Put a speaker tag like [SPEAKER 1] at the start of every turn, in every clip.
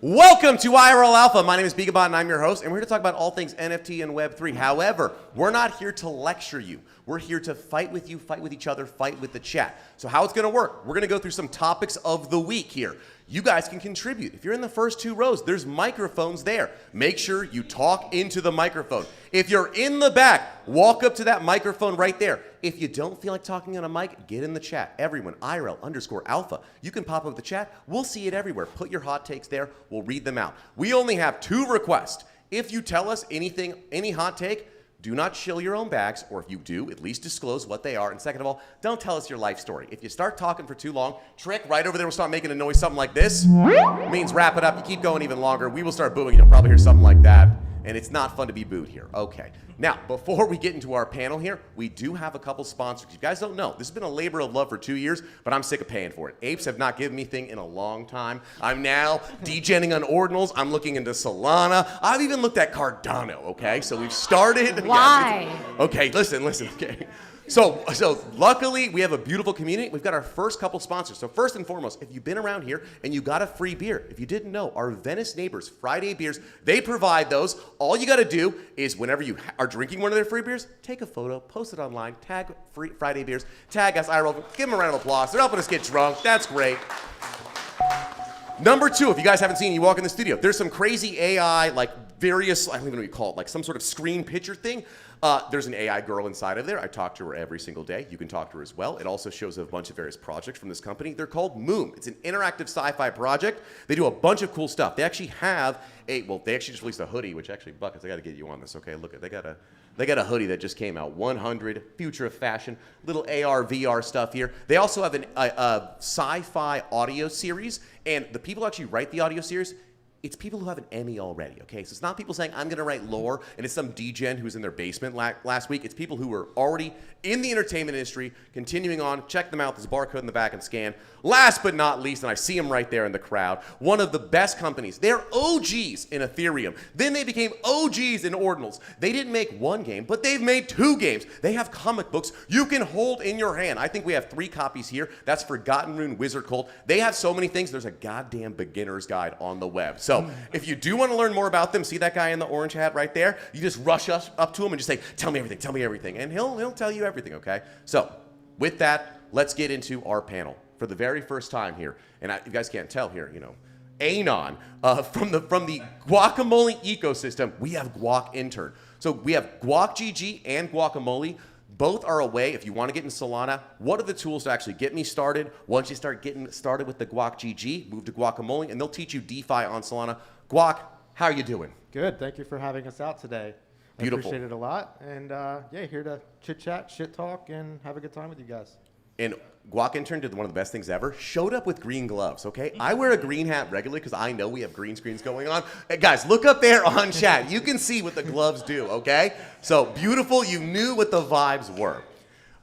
[SPEAKER 1] Welcome to IRL Alpha. My name is Bigabot and I'm your host, and we're here to talk about all things NFT and Web3. However, we're not here to lecture you. We're here to fight with you, fight with each other, fight with the chat. So how it's going to work, we're going to go through some topics of the week here. You guys can contribute. If you're in the first two rows, there's microphones there. Make sure you talk into the microphone. If you're in the back, walk up to that microphone right there. If you don't feel like talking on a mic, get in the chat. Everyone, IRL_Alpha. You can pop up the chat. We'll see it everywhere. Put your hot takes there. We'll read them out. We only have 2 requests. If you tell us anything, any hot take, do not shill your own bags, or if you do, at least disclose what they are. And second of all, don't tell us your life story. If you start talking for too long, Trick right over there will start making a noise, something like this. Means wrap it up. You keep going even longer, we will start booing. You'll probably hear something like that. And it's not fun to be booed here. Okay. Now, before we get into our panel here, we do have a couple sponsors. You guys don't know, this has been a labor of love for 2 years, but I'm sick of paying for it. Apes have not given me thing in a long time. I'm now degenning on ordinals. I'm looking into Solana. I've even looked at Cardano, okay? So we've started.
[SPEAKER 2] Why?
[SPEAKER 1] Yeah, okay, listen, okay. So luckily, we have a beautiful community. We've got our first couple sponsors. So first and foremost, if you've been around here and you got a free beer, if you didn't know, our Venice neighbors, Friday beers, they provide those. All you got to do is whenever you are drinking one of their free beers, take a photo, post it online, tag free Friday beers, tag us, IRL, give them a round of applause. They're helping us get drunk. That's great. Number 2, if you guys haven't seen, you walk in the studio, there's some crazy AI, like various, I don't even know what you call it, like some sort of screen picture thing. There's an AI girl inside of there. I talk to her every single day. You can talk to her as well. It also shows a bunch of various projects from this company. They're called Moom. It's an interactive sci-fi project. They do a bunch of cool stuff. They actually have they actually just released a hoodie, which actually, Buckets, I got to get you on this. Okay, look, they got a hoodie that just came out. 100, future of fashion, little AR, VR stuff here. They also have a sci-fi audio series, and the people who actually write the audio series, it's people who have an Emmy already, okay? So it's not people saying, I'm gonna write lore, and it's some degen who's in their basement last week. It's people who were already in the entertainment industry, continuing on. Check them out, there's a barcode in the back and scan. Last but not least, and I see them right there in the crowd, one of the best companies. They're OGs in Ethereum. Then they became OGs in Ordinals. They didn't make one game, but they've made 2 games. They have comic books you can hold in your hand. I think we have 3 copies here. That's Forgotten Rune Wizard Cult. They have so many things. There's a goddamn beginner's guide on the web. So if you do want to learn more about them, see that guy in the orange hat right there? You just rush up to him and just say, tell me everything. And he'll tell you everything, okay? So with that, let's get into our panel. For the very first time here, and you guys can't tell here, you know, Anon, from the guacamole ecosystem, we have Guac Intern. So we have Guac GG and Guacamole. Both are a way, if you want to get in Solana, what are the tools to actually get me started? Once you start getting started with the Guac GG, move to Guacamole, and they'll teach you DeFi on Solana. Guac, how are you doing?
[SPEAKER 3] Good. Thank you for having us out today.
[SPEAKER 1] Beautiful.
[SPEAKER 3] I appreciate it a lot. And yeah, here to chit chat, shit talk, and have a good time with you guys.
[SPEAKER 1] And Guac Intern did one of the best things ever. Showed up with green gloves, okay? I wear a green hat regularly because I know we have green screens going on. Hey, guys, look up there on chat. You can see what the gloves do, okay? So beautiful. You knew what the vibes were.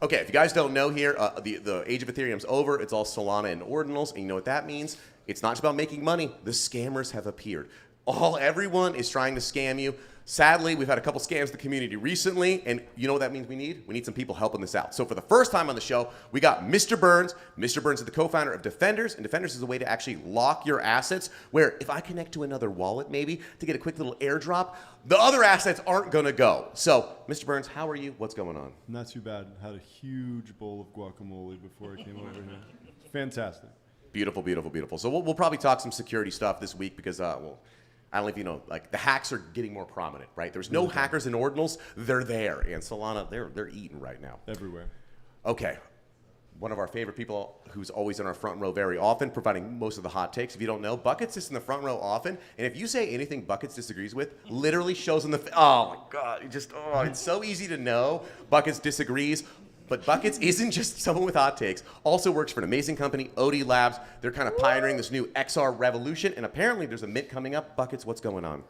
[SPEAKER 1] Okay, if you guys don't know here, the age of Ethereum's over. It's all Solana and Ordinals. And you know what that means? It's not just about making money. The scammers have appeared. Everyone is trying to scam you. Sadly, we've had a couple scams in the community recently, and you know what that means we need? We need some people helping this out. So for the first time on the show, we got Mr. Burns. Mr. Burns is the co-founder of Defenders, and Defenders is a way to actually lock your assets, where if I connect to another wallet maybe to get a quick little airdrop, the other assets aren't gonna go. So, Mr. Burns, how are you? What's going on?
[SPEAKER 4] Not too bad. Had a huge bowl of guacamole before I came over here. Fantastic.
[SPEAKER 1] Beautiful, beautiful, beautiful. So we'll probably talk some security stuff this week because, I don't know if you know, like the hacks are getting more prominent, right? There's no hackers in Ordinals. They're there. And Solana, they're eating right now.
[SPEAKER 4] Everywhere.
[SPEAKER 1] Okay. One of our favorite people who's always in our front row very often, providing most of the hot takes. If you don't know, Buckets sits in the front row often. And if you say anything Buckets disagrees with, literally shows in the, oh my God, it's so easy to know Buckets disagrees. But Buckets isn't just someone with hot takes. Also works for an amazing company, OD Labs. They're kind of pioneering this new XR revolution, and apparently there's a mint coming up. Buckets, what's going on?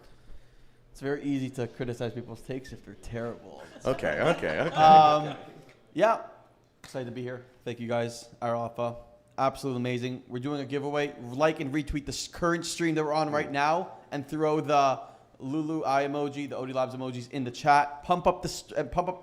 [SPEAKER 5] It's very easy to criticize people's takes if they're terrible.
[SPEAKER 1] Okay.
[SPEAKER 5] Yeah, excited to be here. Thank you guys, our Alpha. Absolutely amazing. We're doing a giveaway. Like and retweet the current stream that we're on right now, and throw the Lulu eye emoji, the OD Labs emojis in the chat. Pump up the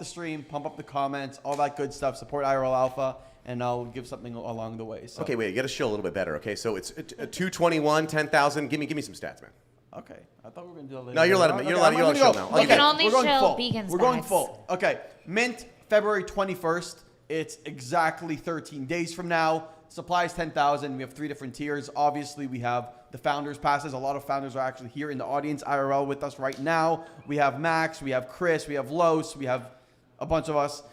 [SPEAKER 5] stream, pump up the comments, all that good stuff. Support IRL Alpha, and I'll give something along the way. So.
[SPEAKER 1] Okay, wait, you got to show a little bit better. Okay, so it's 221, 10,000. Give me some stats, man.
[SPEAKER 5] Okay, I thought we were gonna do that later.
[SPEAKER 1] No, you're allowed to. You're allowed to show now.
[SPEAKER 2] You can only
[SPEAKER 5] we're going
[SPEAKER 2] show
[SPEAKER 5] full.
[SPEAKER 2] Beacon
[SPEAKER 5] We're going
[SPEAKER 2] stats.
[SPEAKER 5] full. Okay, mint February 21st. It's exactly 13 days from now. Supply is 10,000. We have 3 different tiers. Obviously, we have the founders passes. A lot of founders are actually here in the audience, IRL, with us right now. We have Max, we have Chris, we have Los, we have a bunch of us.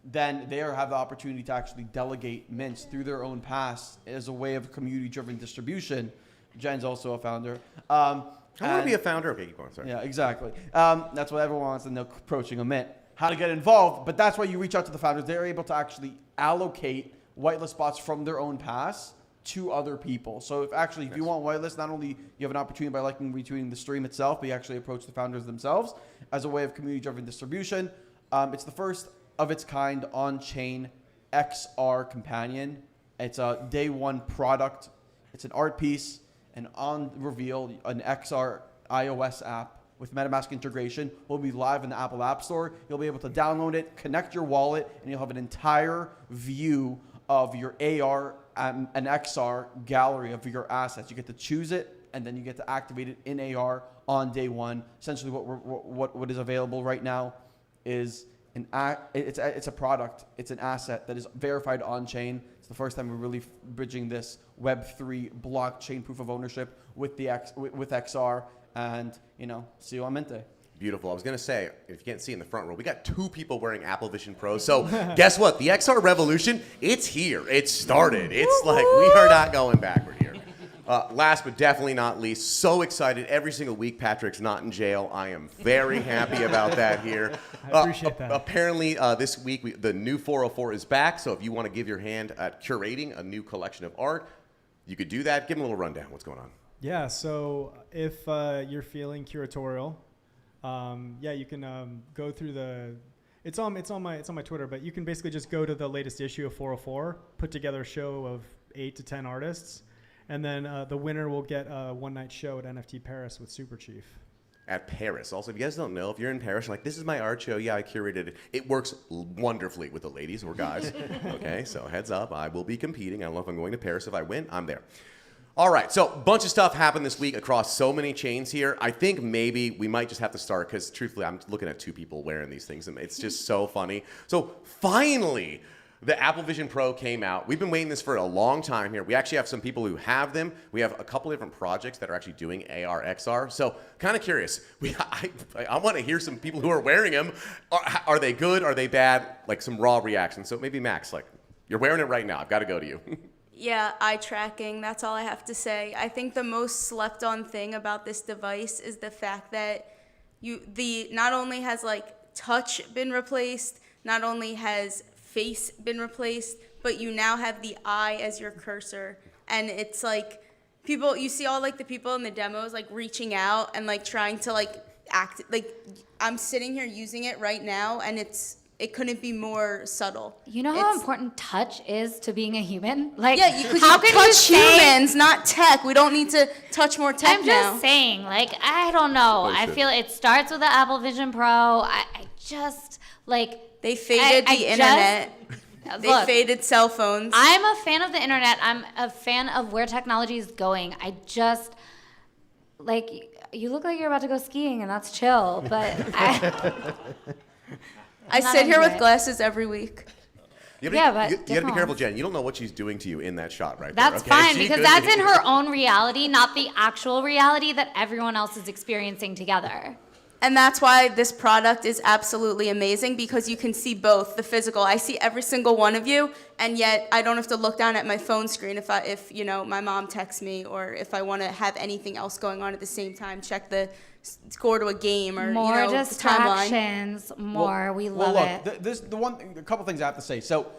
[SPEAKER 5] Then they have the opportunity to actually delegate mints through their own pass as a way of community-driven distribution. Jen's also a founder.
[SPEAKER 1] I want to be a founder. Okay, keep going. Sorry.
[SPEAKER 5] Yeah, exactly. That's what everyone wants to know approaching a mint. How to get involved, but that's why you reach out to the founders. They're able to actually allocate whitelist spots from their own pass to other people. So if you want whitelist, not only you have an opportunity by liking and retweeting the stream itself, but you actually approach the founders themselves as a way of community-driven distribution. It's the first of its kind on-chain XR companion. It's a day one product. It's an art piece, and on reveal, an XR iOS app with MetaMask integration will be live in the Apple App Store. You'll be able to download it, connect your wallet, and you'll have an entire view of your AR and XR gallery of your assets. You get to choose it, and then you get to activate it in AR on day one. Essentially, what is available right now is it's a product. It's an asset that is verified on chain. It's the first time we're really bridging this Web3 blockchain proof of ownership with with XR, and see you on Mint Day.
[SPEAKER 1] Beautiful. I was going to say, if you can't see in the front row, we got 2 people wearing Apple Vision Pro. So guess what? The XR revolution, it's here. It started. It's like we are not going backward here. Last but definitely not least, so excited. Every single week, Patrick's not in jail. I am very happy about that here.
[SPEAKER 6] I appreciate that.
[SPEAKER 1] Apparently, this week, the new 404 is back. So if you want to give your hand at curating a new collection of art, you could do that. Give them a little rundown. What's going on?
[SPEAKER 6] Yeah, so if you're feeling curatorial, you can go through it's on my Twitter, but you can basically just go to the latest issue of 404, put together a show of 8 to 10 artists, and then the winner will get a one-night show at NFT Paris with Super Chief.
[SPEAKER 1] At Paris. Also, if you guys don't know, if you're in Paris, like, this is my art show. Yeah, I curated it. It works wonderfully with the ladies or guys. Okay, so heads up. I will be competing. I don't know if I'm going to Paris. If I win, I'm there. All right, so a bunch of stuff happened this week across so many chains here. I think maybe we might just have to start because, truthfully, I'm looking at 2 people wearing these things, and it's just so funny. So finally, the Apple Vision Pro came out. We've been waiting this for a long time here. We actually have some people who have them. We have a couple of different projects that are actually doing AR, XR. So kind of curious. I want to hear some people who are wearing them. Are they good? Are they bad? Like some raw reactions. So maybe Max, like, you're wearing it right now. I've got to go to you.
[SPEAKER 7] Yeah, eye tracking, that's all I have to say. I think the most slept on thing about this device is the fact that not only has like touch been replaced, not only has face been replaced, but you now have the eye as your cursor. And it's like you see all like the people in the demos like reaching out and like trying to like act, like I'm sitting here using it right now and it couldn't be more subtle.
[SPEAKER 2] You know how important touch is to being a human? Like,
[SPEAKER 7] yeah, because
[SPEAKER 2] how
[SPEAKER 7] you
[SPEAKER 2] can
[SPEAKER 7] touch
[SPEAKER 2] you say,
[SPEAKER 7] humans, not tech. We don't need to touch more tech
[SPEAKER 2] I'm
[SPEAKER 7] now.
[SPEAKER 2] just saying, like, I don't know. I feel it starts with the Apple Vision Pro. I just, like...
[SPEAKER 7] They faded the internet. They faded cell phones.
[SPEAKER 2] I'm a fan of the internet. I'm a fan of where technology is going. I just, like, you look like you're about to go skiing, and that's chill, but
[SPEAKER 7] I sit here with glasses every week.
[SPEAKER 1] You gotta be careful, Jen. You don't know what she's doing to you in that shot right
[SPEAKER 2] that's
[SPEAKER 1] there.
[SPEAKER 2] Fine, because that's in her own reality, not the actual reality that everyone else is experiencing together.
[SPEAKER 7] And that's why this product is absolutely amazing, because you can see both the physical. I see every single one of you, and yet I don't have to look down at my phone screen if my mom texts me, or if I want to have anything else going on at the same time, check the score to a game, or
[SPEAKER 2] more
[SPEAKER 7] the
[SPEAKER 2] distractions,
[SPEAKER 7] timeline.
[SPEAKER 2] We love it.
[SPEAKER 5] A couple things I have to say. So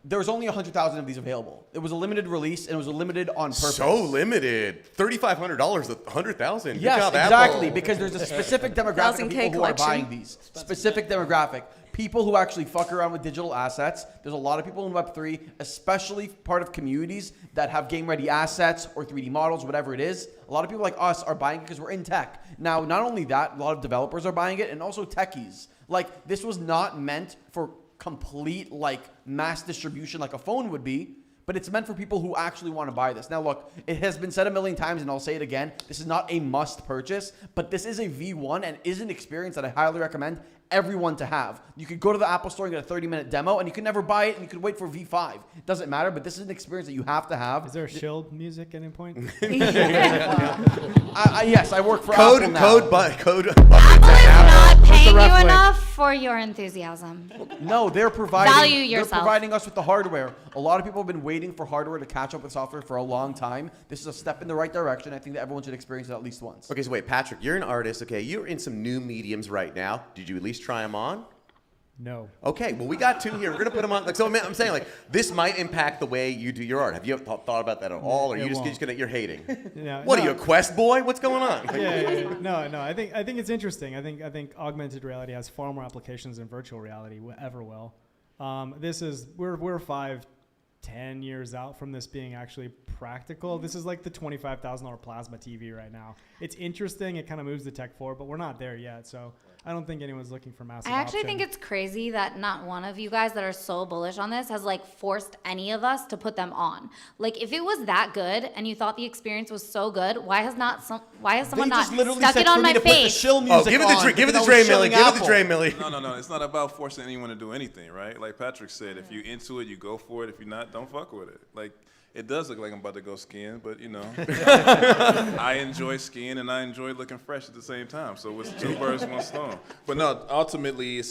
[SPEAKER 5] there was only 100,000 of these available. It was a limited release, and it was limited on purpose.
[SPEAKER 1] So limited. $3,500, 100,000.
[SPEAKER 5] Yes,
[SPEAKER 1] Good job,
[SPEAKER 5] exactly,
[SPEAKER 1] Apple.
[SPEAKER 5] because there's a specific demographic of people who are buying these. Specific demographic. People who actually fuck around with digital assets. There's a lot of people in Web3, especially part of communities that have game-ready assets or 3D models, whatever it is. A lot of people like us are buying it because we're in tech. Now, not only that, a lot of developers are buying it, and also techies. Like, this was not meant for complete like mass distribution like a phone would be, but it's meant for people who actually want to buy this. Now look, it has been said a million times and I'll say it again, this is not a must purchase, but this is a V1 and is an experience that I highly recommend everyone to have. You could go to the Apple store and get a 30-minute demo and you could never buy it and you could wait for V5. It doesn't matter, but this is an experience that you have to have.
[SPEAKER 6] Is there shield music at any point?
[SPEAKER 5] Yes, I work for
[SPEAKER 1] Code,
[SPEAKER 5] Apple now.
[SPEAKER 1] code.
[SPEAKER 2] Apple is not paying you
[SPEAKER 3] ref link?
[SPEAKER 2] enough for your enthusiasm.
[SPEAKER 5] No, they're providing.
[SPEAKER 2] Value
[SPEAKER 5] They're
[SPEAKER 2] yourself.
[SPEAKER 5] providing us with the hardware. A lot of people have been waiting for hardware to catch up with software for a long time. This is a step in the right direction. I think that everyone should experience it at least once.
[SPEAKER 1] Okay, so wait, Patrick, you're an artist. Okay, you're in some new mediums right now. Did you at least try them on?
[SPEAKER 6] No.
[SPEAKER 1] Okay, well, we got two here. We're gonna put them on. Like, so I'm saying, like, this might impact the way you do your art. Have you ever thought about that at all, or
[SPEAKER 6] It
[SPEAKER 1] are you just
[SPEAKER 6] won't.
[SPEAKER 1] gonna you're hating?
[SPEAKER 6] No,
[SPEAKER 1] What
[SPEAKER 6] no.
[SPEAKER 1] are you, a Quest boy? What's going on?
[SPEAKER 6] Yeah. No. I think it's interesting. I think augmented reality has far more applications than virtual reality ever will. We're 5-10 years out from this being actually practical. This is like the $25,000 plasma TV right now. It's interesting. It kind of moves the tech forward, but we're not there yet. So I don't think anyone's looking for massive.
[SPEAKER 2] I actually
[SPEAKER 6] adoption.
[SPEAKER 2] think it's crazy that not one of you guys that are so bullish on this has like forced any of us to put them on. Like, if it was that good and you thought the experience was so good, why has someone
[SPEAKER 5] They just
[SPEAKER 2] not
[SPEAKER 5] literally
[SPEAKER 2] stuck
[SPEAKER 5] said
[SPEAKER 2] it on
[SPEAKER 5] for me
[SPEAKER 2] my
[SPEAKER 5] to put the
[SPEAKER 2] face?
[SPEAKER 5] shill music
[SPEAKER 1] Oh, give it
[SPEAKER 5] on
[SPEAKER 1] the give it
[SPEAKER 5] because
[SPEAKER 1] the
[SPEAKER 5] I
[SPEAKER 1] Dre
[SPEAKER 5] was
[SPEAKER 1] Millie.
[SPEAKER 5] shilling
[SPEAKER 1] Give it the
[SPEAKER 5] Apple.
[SPEAKER 1] Dre Millie.
[SPEAKER 8] No. It's not about forcing anyone to do anything, right? Like Patrick said, if you're into it, you go for it. If you're not, don't fuck with it. Like, it does look like I'm about to go skiing, but I enjoy skiing and I enjoy looking fresh at the same time. So it's two birds, one stone. But no, ultimately, it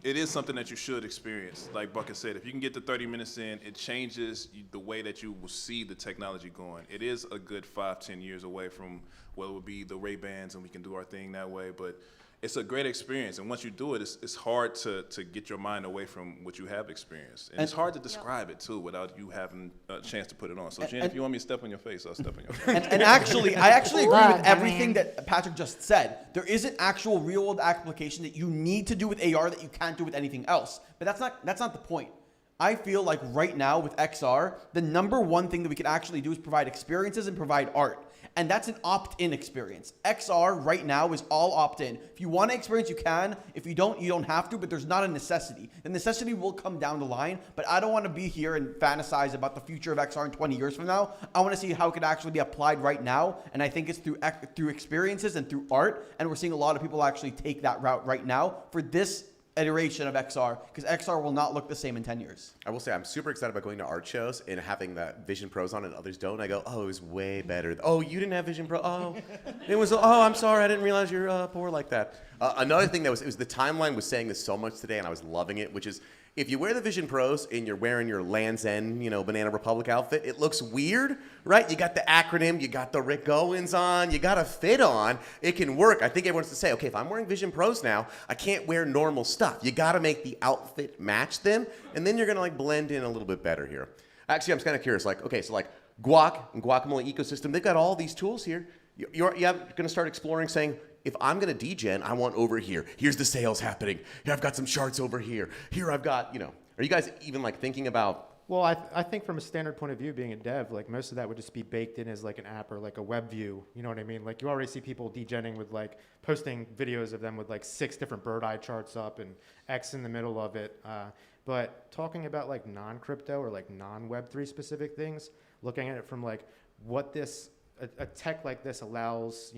[SPEAKER 8] is something that you should experience. Like Bucket said, if you can get the 30 minutes in, it changes the way that you will see the technology going. It is a good 5-10 years away from what would be the Ray-Bans and we can do our thing that way, but it's a great experience, and once you do it, it's hard to get your mind away from what you have experienced. And it's hard to describe it, too, without you having a chance to put it on. So, Jen, if you want me to step on your face, I'll step on your face.
[SPEAKER 5] And actually, I actually agree
[SPEAKER 2] Look,
[SPEAKER 5] with
[SPEAKER 2] I
[SPEAKER 5] everything
[SPEAKER 2] mean-
[SPEAKER 5] that Patrick just said. There is an actual real-world application that you need to do with AR that you can't do with anything else. But that's not the point. I feel like right now with XR, the number one thing that we can actually do is provide experiences and provide art. And that's an opt-in experience. XR right now is all opt-in. If you want to experience, you can. If you don't have to, but there's not a necessity. The necessity will come down the line, but I don't want to be here and fantasize about the future of XR in 20 years from now. I want to see how it could actually be applied right now, and I think it's through experiences and through art, and we're seeing a lot of people actually take that route right now for this iteration of XR, because XR will not look the same in 10 years.
[SPEAKER 1] I will say I'm super excited about going to art shows and having that Vision Pros on and others don't. I go, oh, it was way better. Oh, you didn't have Vision Pro. Oh, it was. Oh, I'm sorry, I didn't realize you're poor like that. Another thing that was the timeline was saying this so much today, and I was loving it, which is if you wear the Vision Pros and you're wearing your Land's End, Banana Republic outfit, it looks weird, right? You got the acronym, you got the Rick Owens on, you got a fit on. It can work. I think everyone's to say, okay, if I'm wearing Vision Pros now, I can't wear normal stuff. You got to make the outfit match them, and then you're going to like blend in a little bit better here. Actually, I'm kind of curious. Like, okay, so like Guac and Guacamole ecosystem, they've got all these tools here. You're going to start exploring, saying, if I'm going to degen, I want over here. Here's the sales happening. Here, I've got some charts over here. Here, I've got, Are you guys even like thinking about?
[SPEAKER 3] Well, I think from a standard point of view, being a dev, like most of that would just be baked in as like an app or like a web view. You know what I mean? Like you already see people degenning with like posting videos of them with like 6 different bird eye charts up and X in the middle of it. But talking about like non-crypto or like non-Web3 specific things, looking at it from like what a tech like this allows,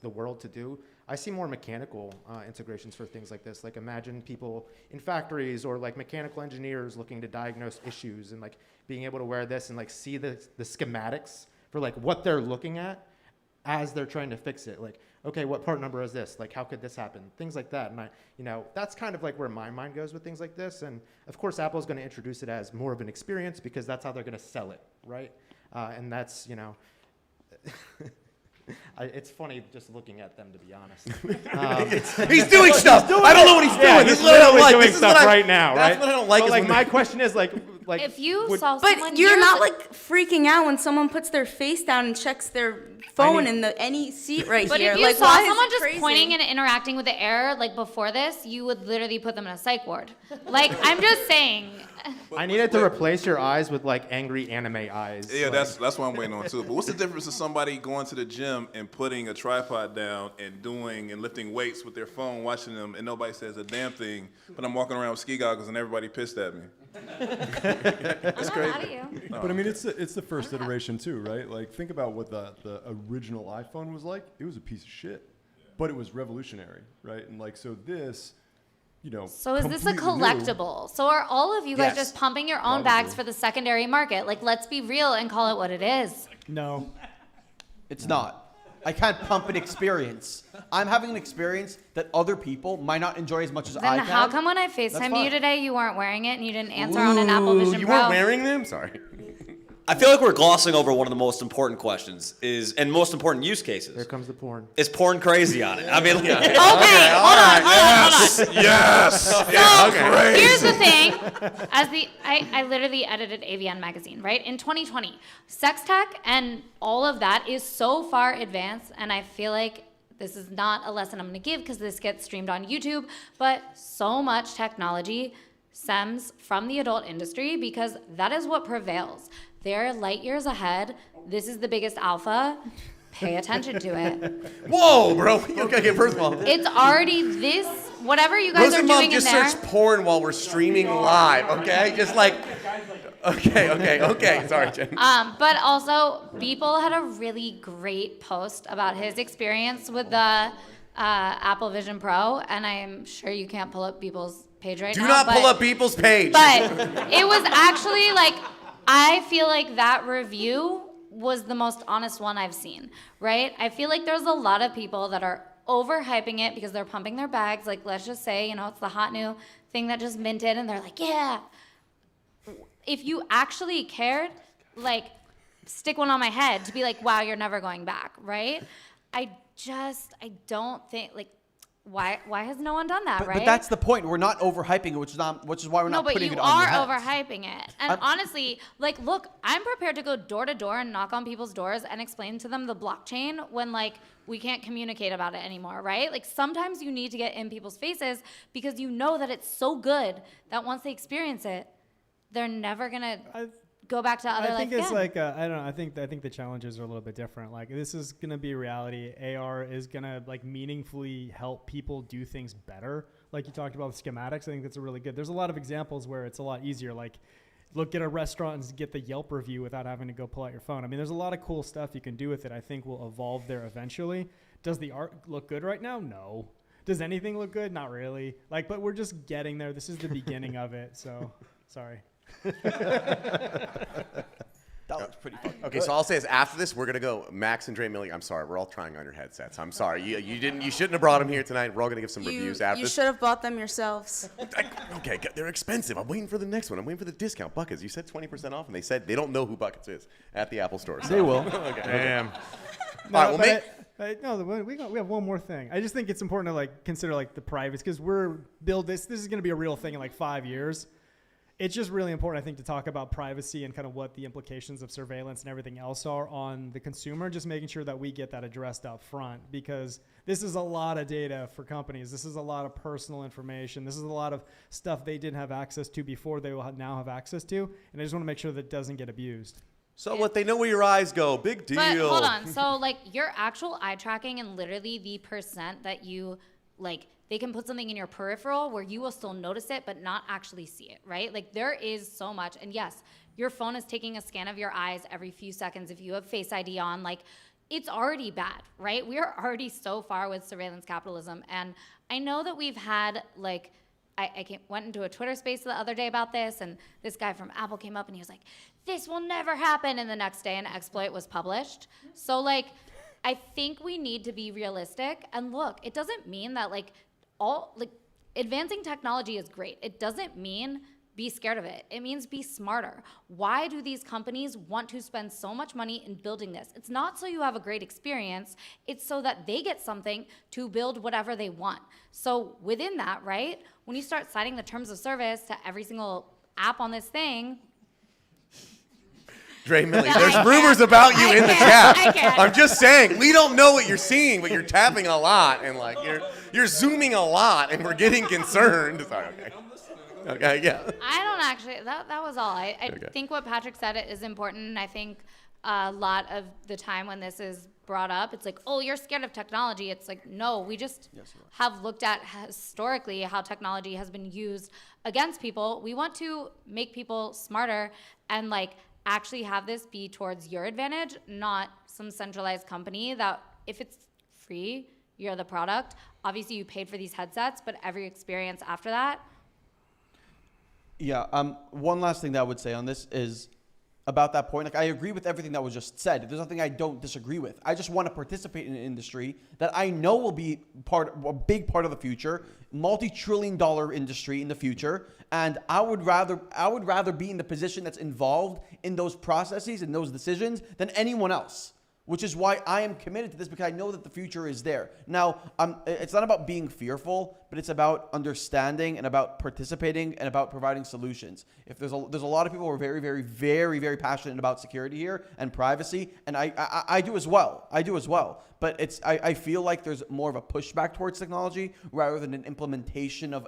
[SPEAKER 3] the world to do. I see more mechanical integrations for things like this. Like imagine people in factories or like mechanical engineers looking to diagnose issues and like being able to wear this and like see the schematics for like what they're looking at as they're trying to fix it. Like, okay, what part number is this? Like, how could this happen? Things like that. And that's kind of like where my mind goes with things like this. And of course, Apple's going to introduce it as more of an experience because that's how they're going to sell it, right? And that's, it's funny just looking at them, to be honest.
[SPEAKER 1] He's doing stuff. I don't know what he's doing. This is what I don't
[SPEAKER 3] literally
[SPEAKER 1] like.
[SPEAKER 3] doing
[SPEAKER 1] This is
[SPEAKER 3] stuff
[SPEAKER 1] what
[SPEAKER 3] right now,
[SPEAKER 1] That's
[SPEAKER 3] right?
[SPEAKER 1] what I don't like.
[SPEAKER 3] But
[SPEAKER 1] is
[SPEAKER 3] like
[SPEAKER 1] when
[SPEAKER 3] my
[SPEAKER 1] they-
[SPEAKER 3] question is like like
[SPEAKER 2] If you
[SPEAKER 3] would-
[SPEAKER 2] saw
[SPEAKER 7] But
[SPEAKER 2] someone
[SPEAKER 7] you're
[SPEAKER 2] years
[SPEAKER 7] not like freaking out when someone puts their face down and checks their phone in any seat right
[SPEAKER 2] But
[SPEAKER 7] here.
[SPEAKER 2] if you
[SPEAKER 7] Like,
[SPEAKER 2] saw
[SPEAKER 7] why is
[SPEAKER 2] someone
[SPEAKER 7] it
[SPEAKER 2] just
[SPEAKER 7] crazy?
[SPEAKER 2] pointing and interacting with the air like before this, you would literally put them in a psych ward. Like, I'm just saying.
[SPEAKER 3] I needed to replace your eyes with like angry anime eyes.
[SPEAKER 8] Yeah,
[SPEAKER 3] like,
[SPEAKER 8] that's what I'm waiting on too. But what's the difference of somebody going to the gym and putting a tripod down and lifting weights with their phone, watching them, and nobody says a damn thing, but I'm walking around with ski goggles and everybody pissed at me.
[SPEAKER 2] That's
[SPEAKER 1] crazy.
[SPEAKER 2] Out of you.
[SPEAKER 4] But I mean, it's the first iteration too, right? Like, think about what the original iPhone was like. It was a piece of shit, but it was revolutionary, right? And like, so this, you know.
[SPEAKER 2] So is this a
[SPEAKER 4] completely new.
[SPEAKER 2] collectible? So are all of you guys
[SPEAKER 1] Yes.
[SPEAKER 2] just pumping your own bags for the secondary market? Like, let's be real and call it what it is.
[SPEAKER 6] No.
[SPEAKER 5] It's not. I can't pump an experience. I'm having an experience that other people might not enjoy as much as I
[SPEAKER 2] Then
[SPEAKER 5] can.
[SPEAKER 2] how come when I
[SPEAKER 5] That's
[SPEAKER 2] FaceTimed
[SPEAKER 5] fine.
[SPEAKER 2] you today, you weren't wearing it and you didn't answer on an Apple Vision
[SPEAKER 1] You
[SPEAKER 2] Pro?
[SPEAKER 1] weren't wearing them? Sorry.
[SPEAKER 9] I feel like we're glossing over one of the most important questions and most important use
[SPEAKER 3] Here
[SPEAKER 9] cases.
[SPEAKER 3] comes the porn.
[SPEAKER 9] Is porn crazy on it? I mean,
[SPEAKER 2] Okay, hold on.
[SPEAKER 8] Yes.
[SPEAKER 2] So here's the thing. I literally edited AVN magazine, right? In 2020, sex tech and all of that is so far advanced, and I feel like this is not a lesson I'm going to give because this gets streamed on YouTube, but so much technology stems from the adult industry because that is what prevails. They're light years ahead. This is the biggest alpha. Pay attention to it.
[SPEAKER 1] Whoa, bro. Okay, first of all.
[SPEAKER 2] It's already this, whatever you guys are
[SPEAKER 1] Rosenbaum
[SPEAKER 2] doing in
[SPEAKER 1] just
[SPEAKER 2] there.
[SPEAKER 1] searched porn while we're streaming live, okay? Just like, okay. Sorry, Jen.
[SPEAKER 2] But also, Beeple had a really great post about his experience with the Apple Vision Pro, and I'm sure you can't pull up Beeple's page right
[SPEAKER 1] Do
[SPEAKER 2] now.
[SPEAKER 1] not pull up people's page.
[SPEAKER 2] But it was actually like, I feel like that review was the most honest one I've seen, right? I feel like there's a lot of people that are overhyping it because they're pumping their bags. Like, let's just say, it's the hot new thing that just minted, and they're like, yeah. If you actually cared, like, stick one on my head to be like, wow, you're never going back, right? I don't think, like, why has no one done that,
[SPEAKER 5] But,
[SPEAKER 2] right?
[SPEAKER 5] but that's the point. We're not overhyping it, which is why we're
[SPEAKER 2] No,
[SPEAKER 5] not
[SPEAKER 2] but
[SPEAKER 5] putting
[SPEAKER 2] you
[SPEAKER 5] it on
[SPEAKER 2] are
[SPEAKER 5] your heads.
[SPEAKER 2] overhyping it. And honestly, like, look, I'm prepared to go door to door and knock on people's doors and explain to them the blockchain when, like, we can't communicate about it anymore, right? Like, sometimes you need to get in people's faces because you know that it's so good that once they experience it, they're never gonna go back to other
[SPEAKER 6] I
[SPEAKER 2] life
[SPEAKER 6] think it's
[SPEAKER 2] again.
[SPEAKER 6] like I don't know. I think the challenges are a little bit different. Like, this is gonna be reality. AR is gonna like meaningfully help people do things better. Like you talked about with schematics, I think that's a really good. There's a lot of examples where it's a lot easier. Like, look at a restaurant and get the Yelp review without having to go pull out your phone. I mean, there's a lot of cool stuff you can do with it. I think will evolve there eventually. Does the art look good right now? No. Does anything look good? Not really. Like, but we're just getting there. This is the beginning of it. So, sorry.
[SPEAKER 5] That was pretty fucking
[SPEAKER 1] Okay, so I'll say is after this, we're gonna go. Max and Dre Millie, I'm sorry, we're all trying on your headsets. I'm sorry, you shouldn't have brought them here tonight. We're all gonna give some reviews after
[SPEAKER 7] You
[SPEAKER 1] this.
[SPEAKER 7] should have bought them yourselves.
[SPEAKER 1] Okay, they're expensive. I'm waiting for the next one. I'm waiting for the discount. Buckets. You said 20% off, and they said they don't know who Buckets is at the Apple Store. So.
[SPEAKER 5] They will.
[SPEAKER 1] Okay. Damn.
[SPEAKER 6] No,
[SPEAKER 1] All right, well,
[SPEAKER 6] but we have one more thing. I just think it's important to like consider like the privacy because this is going to be a real thing in like 5 years. It's just really important, I think, to talk about privacy and kind of what the implications of surveillance and everything else are on the consumer. Just making sure that we get that addressed up front because this is a lot of data for companies. This is a lot of personal information. This is a lot of stuff they didn't have access to before they will now have access to. And I just want to make sure that it doesn't get abused.
[SPEAKER 1] So what? They know where your eyes go. Big deal.
[SPEAKER 2] But hold on. So, like, your actual eye tracking and literally the percent that you, like, they can put something in your peripheral where you will still notice it but not actually see it, right? Like, there is so much. And yes, your phone is taking a scan of your eyes every few seconds if you have Face ID on. Like, it's already bad, right? We are already so far with surveillance capitalism. And I know that we've had, like, went into a Twitter space the other day about this, and this guy from Apple came up and he was like, this will never happen. And the next day an exploit was published. So, like, I think we need to be realistic. And look, it doesn't mean that, like, advancing technology is great. It doesn't mean be scared of it. It means be smarter. Why do these companies want to spend so much money in building this? It's not so you have a great experience. It's so that they get something to build whatever they want. So within that, right, when you start citing the terms of service to every single app on this thing,
[SPEAKER 1] Dre Millie,
[SPEAKER 2] No,
[SPEAKER 1] there's
[SPEAKER 2] I
[SPEAKER 1] rumors
[SPEAKER 2] can't.
[SPEAKER 1] about you
[SPEAKER 2] I
[SPEAKER 1] in the
[SPEAKER 2] can't.
[SPEAKER 1] chat.
[SPEAKER 2] I can't.
[SPEAKER 1] I'm just saying, we don't know what you're seeing, but you're tapping a lot and like you're zooming a lot, and we're getting concerned. Sorry, okay. Okay, yeah.
[SPEAKER 2] I don't actually. That was all. I
[SPEAKER 1] Okay.
[SPEAKER 2] think what Patrick said is important, and I think a lot of the time when this is brought up, it's like, oh, you're scared of technology. It's like, no, we just have looked at historically how technology has been used against people. We want to make people smarter and like actually have this be towards your advantage, not some centralized company that if it's free, you're the product. Obviously, you paid for these headsets, but every experience after that.
[SPEAKER 5] Yeah. One last thing that I would say on this is about that point. Like, I agree with everything that was just said. There's nothing I don't disagree with. I just want to participate in an industry that I know will be a big part of the future, multi-trillion-dollar industry in the future. And I would rather be in the position that's involved in those processes and those decisions than anyone else. Which is why I am committed to this, because I know that the future is there. Now, it's not about being fearful, but it's about understanding and about participating and about providing solutions. If there's a lot of people who are very, very, very, very passionate about security here and privacy, and I do as well. I do as well. But I feel like there's more of a pushback towards technology rather than an implementation of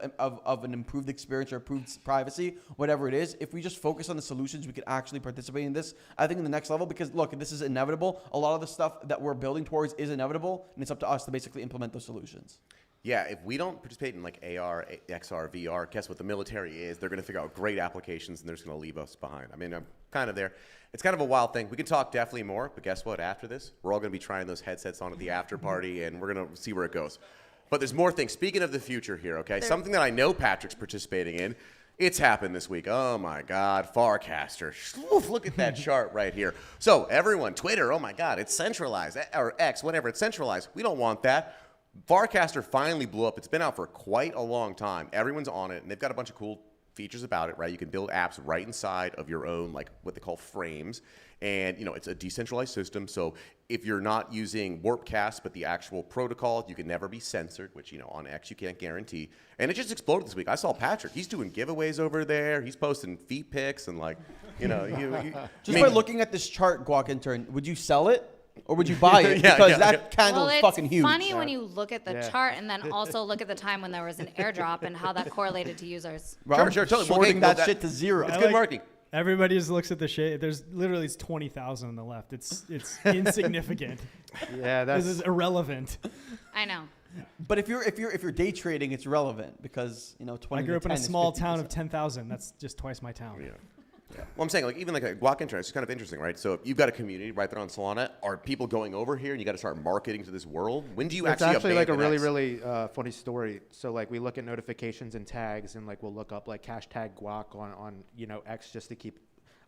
[SPEAKER 5] an improved experience or improved privacy, whatever it is. If we just focus on the solutions, we could actually participate in this, I think, in the next level, because look, this is inevitable. A lot of the stuff that we're building towards is inevitable, and it's up to us to basically implement those solutions.
[SPEAKER 1] Yeah, if we don't participate in like AR, XR, VR, guess what the military is? They're going to figure out great applications, and they're just going to leave us behind. I mean, I'm kind of there. It's kind of a wild thing. We can talk definitely more, but guess what? After this, we're all going to be trying those headsets on at the after party, and we're going to see where it goes. But there's more things. Speaking of the future here, okay, something that I know Patrick's participating in. It's happened this week. Oh my God, Farcaster. Oof, look at that chart right here. So everyone, Twitter, oh my God, it's centralized, or X, whatever, it's centralized. We don't want that. Farcaster finally blew up. It's been out for quite a long time. Everyone's on it, and they've got a bunch of cool features about it, right? You can build apps right inside of your own, like what they call frames. And, you know, it's a decentralized system. So if you're not using Warpcast, but the actual protocol, you can never be censored, which, you know, on X you can't guarantee. And it just exploded this week. I saw Patrick. He's doing giveaways over there. He's posting feet pics and, like, you know.
[SPEAKER 5] Just by looking at this chart, Guac Intern, would you sell it? Or would you buy it? Because that candle is fucking huge.
[SPEAKER 2] Well, it's funny when you look at the chart and then also look at the time when there was an airdrop and how that correlated to users.
[SPEAKER 1] Sure, totally.
[SPEAKER 5] Shorting that shit to zero.
[SPEAKER 1] It's good marketing.
[SPEAKER 6] Everybody just looks at the shade. There's literally 20,000 on the left. It's insignificant.
[SPEAKER 3] Yeah,
[SPEAKER 6] This is irrelevant.
[SPEAKER 2] I know.
[SPEAKER 5] But if you're day trading, it's relevant because, you know, 20
[SPEAKER 6] I grew up in a
[SPEAKER 5] 10 is
[SPEAKER 6] small
[SPEAKER 5] 50%.
[SPEAKER 6] town of 10,000. That's just twice my town.
[SPEAKER 1] Yeah. Well, I'm saying, like, even like a Guac Intern, it's kind of interesting, right? So if you've got a community right there on Solana, are people going over here and you got to start marketing to this world? When do you
[SPEAKER 3] It's
[SPEAKER 1] actually
[SPEAKER 3] like a
[SPEAKER 1] abandon
[SPEAKER 3] really,
[SPEAKER 1] X?
[SPEAKER 3] really funny story. So like we look at notifications and tags, and like we'll look up like hashtag Guac on you know X just to keep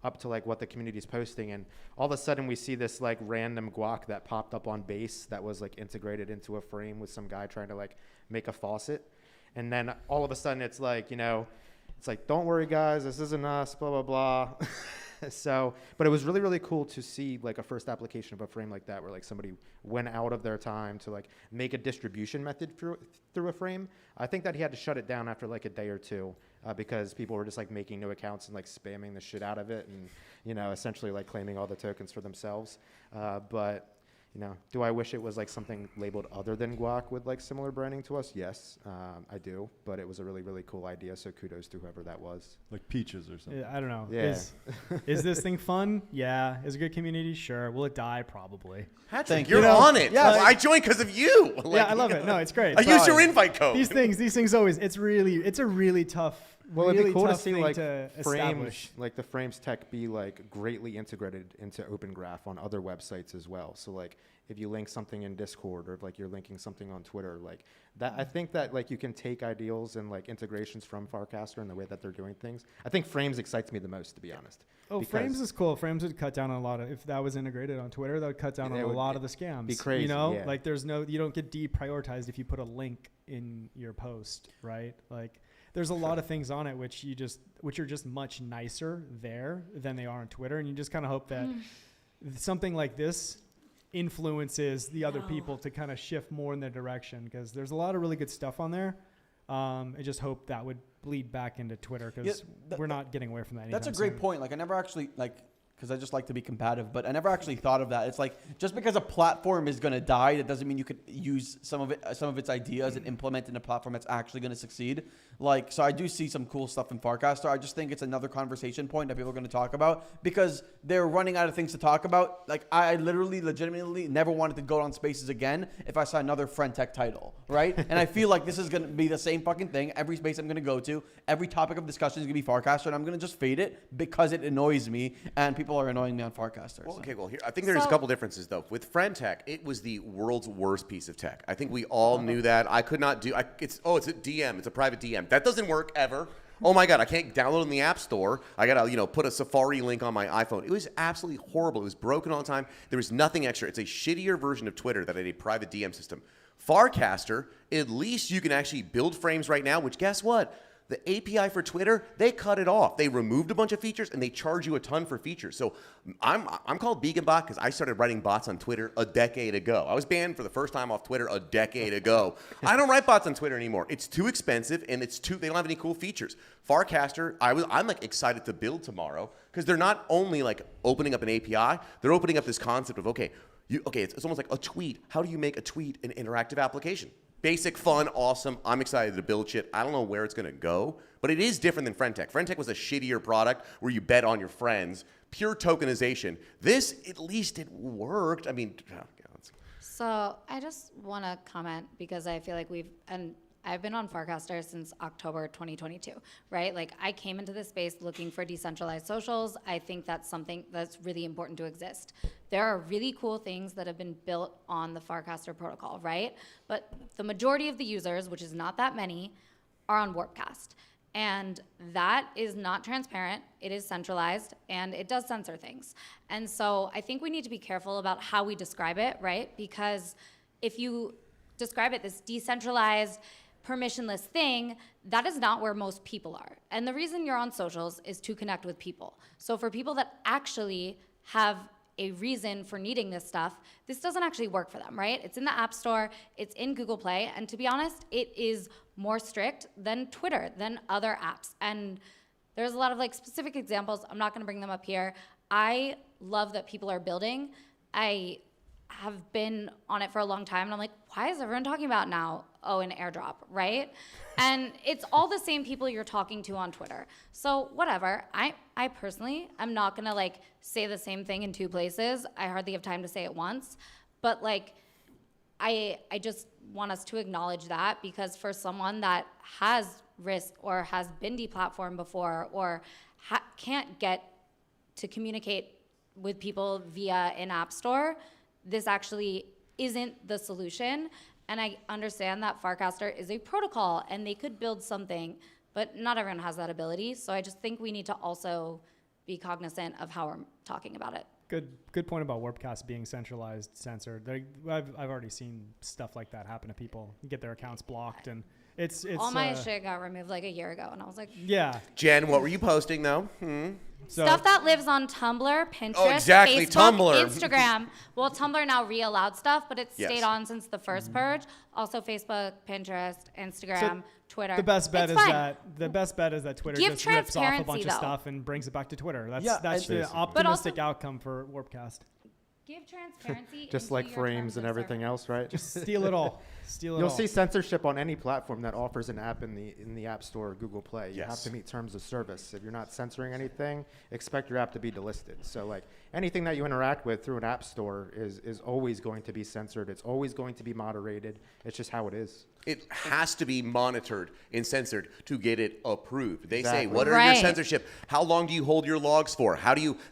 [SPEAKER 3] up to like what the community is posting, and all of a sudden we see this like random Guac that popped up on base that was like integrated into a frame with some guy trying to like make a faucet, and then all of a sudden it's like, you know, it's like, don't worry guys, this isn't us, blah blah blah. So, but it was really, really cool to see like a first application of a frame like that, where like somebody went out of their time to like make a distribution method through a frame. I think that he had to shut it down after like a day or two because people were just like making new accounts and like spamming the shit out of it, and, you know, essentially like claiming all the tokens for themselves. But, you know, do I wish it was like something labeled other than Guac with like similar branding to us? Yes, I do. But it was a really, really cool idea. So kudos to whoever that was.
[SPEAKER 4] Like peaches or something.
[SPEAKER 6] Yeah, I don't know.
[SPEAKER 3] Yeah.
[SPEAKER 6] Is this thing fun? Yeah. Is it a good community? Sure. Will it die? Probably.
[SPEAKER 1] Patrick,
[SPEAKER 5] you.
[SPEAKER 1] you're on it.
[SPEAKER 6] Yeah,
[SPEAKER 1] I joined because of you. Like,
[SPEAKER 6] Yeah, I love it. No, it's great.
[SPEAKER 1] I used your invite code.
[SPEAKER 6] These things always, it's a really tough.
[SPEAKER 3] Well, it'd
[SPEAKER 6] really
[SPEAKER 3] be cool to
[SPEAKER 6] tough
[SPEAKER 3] see
[SPEAKER 6] thing
[SPEAKER 3] like
[SPEAKER 6] to
[SPEAKER 3] frames,
[SPEAKER 6] establish.
[SPEAKER 3] like the frames tech be like greatly integrated into Open Graph on other websites as well. So like if you link something in Discord, or if like you're linking something on Twitter, like that, I think that like you can take ideals and like integrations from Farcaster and the way that they're doing things. I think frames excites me the most, to be honest.
[SPEAKER 6] Oh,
[SPEAKER 3] because
[SPEAKER 6] frames is cool. Frames would cut down on a lot of, if that was integrated on Twitter, that would cut down on
[SPEAKER 3] It
[SPEAKER 6] a
[SPEAKER 3] would
[SPEAKER 6] lot of the scams.
[SPEAKER 3] be crazy,
[SPEAKER 6] You know,
[SPEAKER 3] yeah.
[SPEAKER 6] like you don't get deprioritized if you put a link in your post, right? Like there's a lot of things on it which are just much nicer there than they are on Twitter, and you just kind of hope that something like this influences the other people to kind of shift more in their direction, because there's a lot of really good stuff on there. I just hope that would bleed back into Twitter, because we're not getting away from that anytime
[SPEAKER 5] That's a great
[SPEAKER 6] soon.
[SPEAKER 5] point. Like, I never actually, like, because I just like to be combative, but I never actually thought of that. It's like, just because a platform is going to die, that doesn't mean you could use some of its ideas and implement in a platform that's actually going to succeed. Like, so I do see some cool stuff in Farcaster. I just think it's another conversation point that people are going to talk about because they're running out of things to talk about. Like, I literally, legitimately never wanted to go on Spaces again if I saw another Friend Tech title, right? And I feel like this is going to be the same fucking thing. Every space I'm going to go to, every topic of discussion is going to be Farcaster, and I'm going to just fade it because it annoys me, and people are annoying me on Farcaster.
[SPEAKER 1] Well, okay, well, here I think there's a couple differences though. With Friend Tech, it was the world's worst piece of tech. I think we all knew that. I could not do. It's a DM. It's a private DM. That doesn't work ever. Oh my God, I can't download it in the App Store. I gotta, put a Safari link on my iPhone. It was absolutely horrible. It was broken all the time. There was nothing extra. It's a shittier version of Twitter that had a private DM system. Farcaster, at least you can actually build frames right now, which guess what? The API for Twitter, they cut it off. They removed a bunch of features and they charge you a ton for features. So I'm called Vegan Bot because I started writing bots on Twitter a decade ago. I was banned for the first time off Twitter a decade ago. I don't write bots on Twitter anymore. It's too expensive and they don't have any cool features. Farcaster, I'm like excited to build tomorrow because they're not only like opening up an API, they're opening up this concept of it's almost like a tweet. How do you make a tweet an interactive application? Basic, fun, awesome. I'm excited to build shit. I don't know where it's going to go, but it is different than Friend Tech. Friend Tech was a shittier product where you bet on your friends. Pure tokenization. This, at least it worked. I mean,
[SPEAKER 2] So I just want to comment because I feel like I've been on Farcaster since October 2022, right? Like I came into this space looking for decentralized socials. I think that's something that's really important to exist. There are really cool things that have been built on the Farcaster protocol, right? But the majority of the users, which is not that many, are on Warpcast. And that is not transparent, it is centralized, and it does censor things. And so I think we need to be careful about how we describe it, right? Because if you describe it this decentralized, permissionless thing, that is not where most people are. And the reason you're on socials is to connect with people. So for people that actually have a reason for needing this stuff, this doesn't actually work for them, right? It's in the App Store, it's in Google Play, and to be honest, it is more strict than Twitter, than other apps. And there's a lot of like specific examples. I'm not gonna bring them up here. I love that people are building. I have been on it for a long time, and I'm like, why is everyone talking about now? Oh, an airdrop, right? And it's all the same people you're talking to on Twitter. So whatever, I personally, I'm not gonna like say the same thing in two places. I hardly have time to say it once, but like, I just want us to acknowledge that because for someone that has risk or has been deplatformed before or can't get to communicate with people via an app store, this actually isn't the solution. And I understand that Farcaster is a protocol and they could build something, but not everyone has that ability. So I just think we need to also be cognizant of how we're talking about it.
[SPEAKER 6] Good point about Warpcast being centralized, censored. I've already seen stuff like that happen to people. You get their accounts blocked, and it's
[SPEAKER 2] all my shit got removed like a year ago, and I was like,
[SPEAKER 6] yeah.
[SPEAKER 1] Jen, what were you posting though?
[SPEAKER 2] Stuff that lives on Tumblr, Pinterest,
[SPEAKER 1] Oh, exactly,
[SPEAKER 2] Facebook,
[SPEAKER 1] Tumblr.
[SPEAKER 2] Instagram. Well, Tumblr now re-allowed stuff, but it's
[SPEAKER 1] Yes.
[SPEAKER 2] stayed on since the first purge. Also, Facebook, Pinterest, Instagram, Twitter.
[SPEAKER 6] The best bet
[SPEAKER 2] It's
[SPEAKER 6] is
[SPEAKER 2] fine.
[SPEAKER 6] that Twitter
[SPEAKER 2] Give
[SPEAKER 6] just rips off a bunch
[SPEAKER 2] transparency,
[SPEAKER 6] of
[SPEAKER 2] though.
[SPEAKER 6] stuff and brings it back to Twitter. That's
[SPEAKER 5] Yeah,
[SPEAKER 6] that's the
[SPEAKER 4] basically.
[SPEAKER 6] optimistic outcome for Warpcast.
[SPEAKER 2] Give transparency.
[SPEAKER 3] Just
[SPEAKER 2] into
[SPEAKER 3] like
[SPEAKER 2] your
[SPEAKER 3] frames
[SPEAKER 2] terms
[SPEAKER 3] and
[SPEAKER 2] of
[SPEAKER 3] everything
[SPEAKER 2] service.
[SPEAKER 3] else, right?
[SPEAKER 6] Just steal it all. Steal it
[SPEAKER 3] You'll
[SPEAKER 6] all.
[SPEAKER 3] see censorship on any platform that offers an app in the App Store or Google Play. You have
[SPEAKER 1] Yes.
[SPEAKER 3] to meet terms of service. If you're not censoring anything, expect your app to be delisted. So like anything that you interact with through an app store is always going to be censored. It's always going to be moderated. It's just how it is.
[SPEAKER 1] It has to be monitored and censored to get it approved. They say,
[SPEAKER 3] Exactly.
[SPEAKER 1] what are your
[SPEAKER 2] Right.
[SPEAKER 1] censorship? How long do you hold your logs for?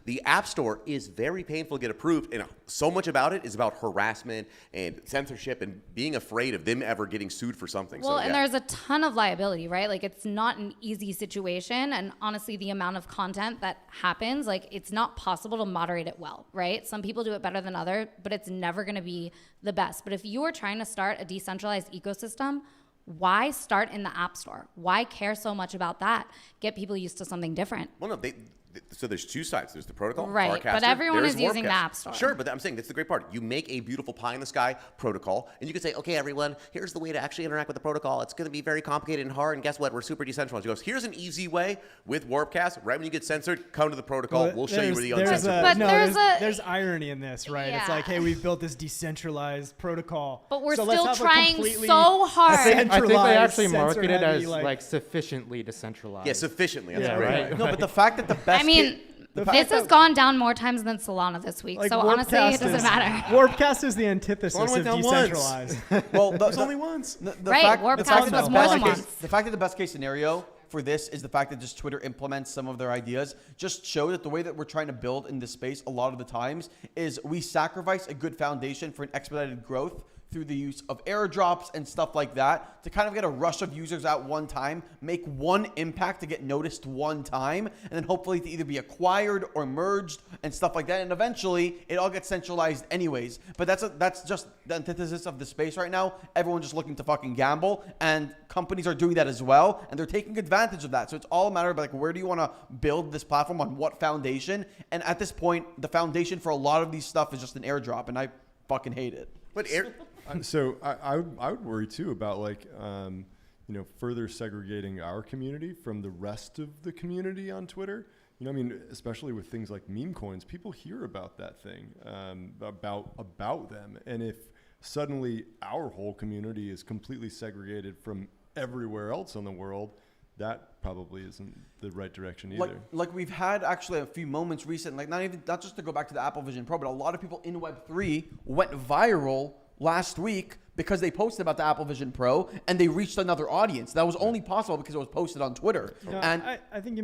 [SPEAKER 1] The App Store is very painful to get approved, and so much about it is about harassment and censorship and being afraid of them ever getting sued for something.
[SPEAKER 2] Well,
[SPEAKER 1] so,
[SPEAKER 2] and there's a ton of liability, right? Like it's not an easy situation. And honestly, the amount of content that happens, like it's not possible to moderate it well, right? Some people do it better than others, but it's never going to be the best. But if you are trying to start a decentralized ecosystem, why start in the App Store? Why care so much about that? Get people used to something different.
[SPEAKER 1] Well, no, So there's two sides. There's the protocol,
[SPEAKER 2] Right, but
[SPEAKER 1] Farcaster,
[SPEAKER 2] everyone
[SPEAKER 1] there's
[SPEAKER 2] is using the
[SPEAKER 1] Warpcast.
[SPEAKER 2] App Store.
[SPEAKER 1] Sure, but I'm saying that's the great part. You make a beautiful pie in the sky protocol, and you can say, okay, everyone, here's the way to actually interact with the protocol. It's going to be very complicated and hard, and guess what? We're super decentralized. He goes, here's an easy way with Warpcast. Right when you get censored, come to the protocol. We'll show you where the uncensored.
[SPEAKER 2] But
[SPEAKER 6] there's irony in this, right? It's like, hey, we've built this decentralized protocol,
[SPEAKER 2] but we're
[SPEAKER 6] so let's
[SPEAKER 2] still
[SPEAKER 6] have a
[SPEAKER 2] trying
[SPEAKER 6] completely
[SPEAKER 2] so hard.
[SPEAKER 3] I think they actually market it as
[SPEAKER 6] censor-heavy,
[SPEAKER 3] like sufficiently decentralized.
[SPEAKER 1] Yeah, sufficiently.
[SPEAKER 3] Yeah, right.
[SPEAKER 5] No, but the fact that the best.
[SPEAKER 2] I mean, this has gone down more times than Solana this week,
[SPEAKER 6] Like,
[SPEAKER 2] so honestly, it doesn't matter.
[SPEAKER 6] Warpcast is the antithesis
[SPEAKER 1] Solana went
[SPEAKER 6] of
[SPEAKER 1] down once.
[SPEAKER 6] decentralized.
[SPEAKER 5] Well,
[SPEAKER 1] There's only once.
[SPEAKER 5] The
[SPEAKER 2] Right,
[SPEAKER 5] fact,
[SPEAKER 2] Warpcast
[SPEAKER 5] the fact that
[SPEAKER 6] was
[SPEAKER 5] the
[SPEAKER 6] more
[SPEAKER 5] best
[SPEAKER 6] than
[SPEAKER 5] case-
[SPEAKER 2] once.
[SPEAKER 5] The fact that the best case scenario for this is the fact that just Twitter implements some of their ideas just show that the way that we're trying to build in this space a lot of the times is we sacrifice a good foundation for an expedited growth through the use of airdrops and stuff like that to kind of get a rush of users at one time, make one impact to get noticed one time, and then hopefully to either be acquired or merged and stuff like that. And eventually it all gets centralized anyways. But that's just the antithesis of the space right now. Everyone's just looking to fucking gamble, and companies are doing that as well, and they're taking advantage of that. So it's all a matter of like, where do you want to build this platform, on what foundation? And at this point, the foundation for a lot of these stuff is just an airdrop, and I fucking hate it.
[SPEAKER 1] But
[SPEAKER 4] So I would worry too about like further segregating our community from the rest of the community on Twitter. I mean, especially with things like meme coins, people hear about that thing, about them, and if suddenly our whole community is completely segregated from everywhere else in the world, that probably isn't the right direction either.
[SPEAKER 5] Like we've had actually a few moments recent, like not just to go back to the Apple Vision Pro, but a lot of people in Web3 went viral last week because they posted about the Apple Vision Pro and they reached another audience. That was only possible because it was posted on Twitter.
[SPEAKER 6] No,
[SPEAKER 5] and
[SPEAKER 6] I think you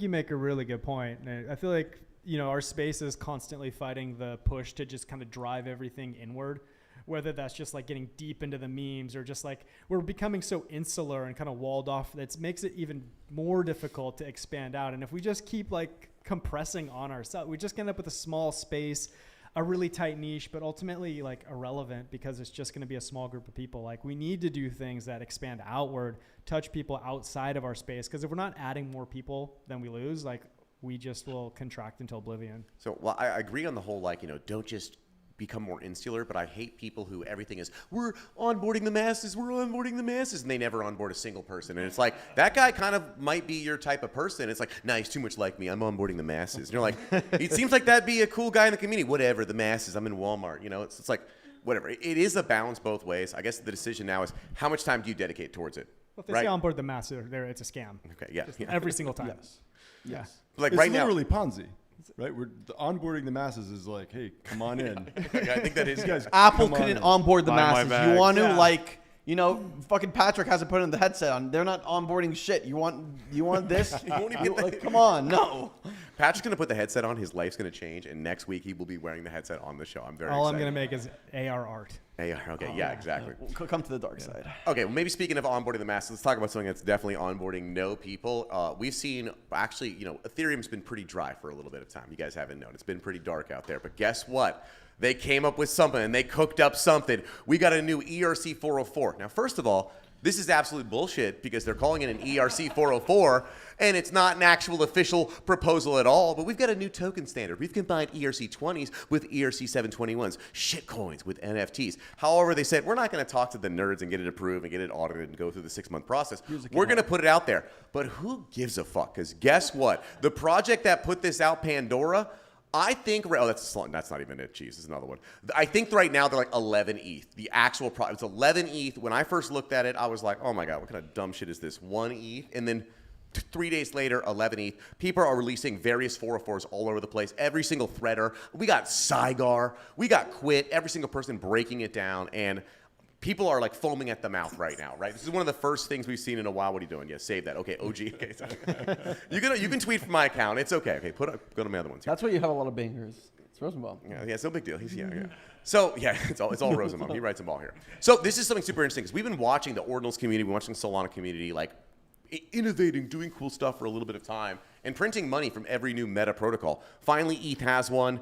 [SPEAKER 6] make a really good point. And I feel like our space is constantly fighting the push to just kind of drive everything inward, whether that's just like getting deep into the memes or just like we're becoming so insular and kind of walled off that makes it even more difficult to expand out. And if we just keep like compressing on ourselves, we just end up with a small space, a really tight niche, but ultimately like irrelevant because it's just going to be a small group of people. Like we need to do things that expand outward, touch people outside of our space. Because if we're not adding more people than we lose, like we just will contract into oblivion.
[SPEAKER 1] So, well, I agree on the whole, like, don't just become more insular, but I hate people who everything is, we're onboarding the masses, and they never onboard a single person. And it's like, that guy kind of might be your type of person. It's like, nah, he's too much like me. I'm onboarding the masses. And you're like, it seems like that'd be a cool guy in the community. Whatever, the masses, I'm in Walmart. It's like, whatever. It is a balance both ways. I guess the decision now is how much time do you dedicate towards it?
[SPEAKER 6] Well, if they say onboard the masses, it's a scam.
[SPEAKER 1] Okay, yeah.
[SPEAKER 6] Every single time.
[SPEAKER 5] yes.
[SPEAKER 1] Like
[SPEAKER 4] it's
[SPEAKER 1] right
[SPEAKER 4] literally Ponzi. Right, onboarding the masses is like, hey, come on in.
[SPEAKER 1] I think that is.
[SPEAKER 4] You guys,
[SPEAKER 5] Apple
[SPEAKER 4] come on
[SPEAKER 5] couldn't
[SPEAKER 4] in.
[SPEAKER 5] onboard the
[SPEAKER 4] Buy my
[SPEAKER 5] masses.
[SPEAKER 4] bags.
[SPEAKER 5] You want to
[SPEAKER 6] Yeah.
[SPEAKER 5] fucking Patrick hasn't put in the headset on. They're not onboarding shit. You want this?
[SPEAKER 1] won't even get the-
[SPEAKER 5] Come on, no.
[SPEAKER 1] Patrick's going to put the headset on. His life's going to change. And next week, he will be wearing the headset on the show. I'm very
[SPEAKER 6] All
[SPEAKER 1] excited.
[SPEAKER 6] I'm going to make is AR art.
[SPEAKER 1] Okay, yeah, exactly.
[SPEAKER 5] Come to the dark side.
[SPEAKER 1] Okay, well, maybe speaking of onboarding the masses, let's talk about something that's definitely onboarding no people. We've seen, actually, Ethereum's been pretty dry for a little bit of time. You guys haven't known. It's been pretty dark out there. But guess what? They came up with something, and they cooked up something. We got a new ERC 404. Now, first of all, this is absolute bullshit because they're calling it an ERC 404, and it's not an actual official proposal at all. But we've got a new token standard. We've combined ERC 20s with ERC 721s, shitcoins with NFTs. However, they said, we're not going to talk to the nerds and get it approved and get it audited and go through the 6-month process. We're going to put it out there. But who gives a fuck? Because guess what? The project that put this out, Pandora, I think, that's not even it. Jeez, this is another one. I think right now they're like 11 ETH. The actual it's 11 ETH. When I first looked at it, I was like, oh my God, what kind of dumb shit is this? 1 ETH. And then 3 days later, 11 ETH. People are releasing various 404s all over the place. Every single threader. We got Cygar. We got Quit. Every single person breaking it down. And people are like foaming at the mouth right now, right? This is one of the first things we've seen in a while. What are you doing? Yeah, save that. Okay, OG. Okay, you can tweet from my account. It's okay. Okay, go to my other ones. Here.
[SPEAKER 5] That's why you have a lot of bangers. It's Rosenbaum.
[SPEAKER 1] Yeah, it's no big deal. Yeah. So yeah, it's all Rosenbaum. He writes them all here. So this is something super interesting because we've been watching the Ordinals community, we're watching the Solana community, like innovating, doing cool stuff for a little bit of time, and printing money from every new meta protocol. Finally, ETH has one.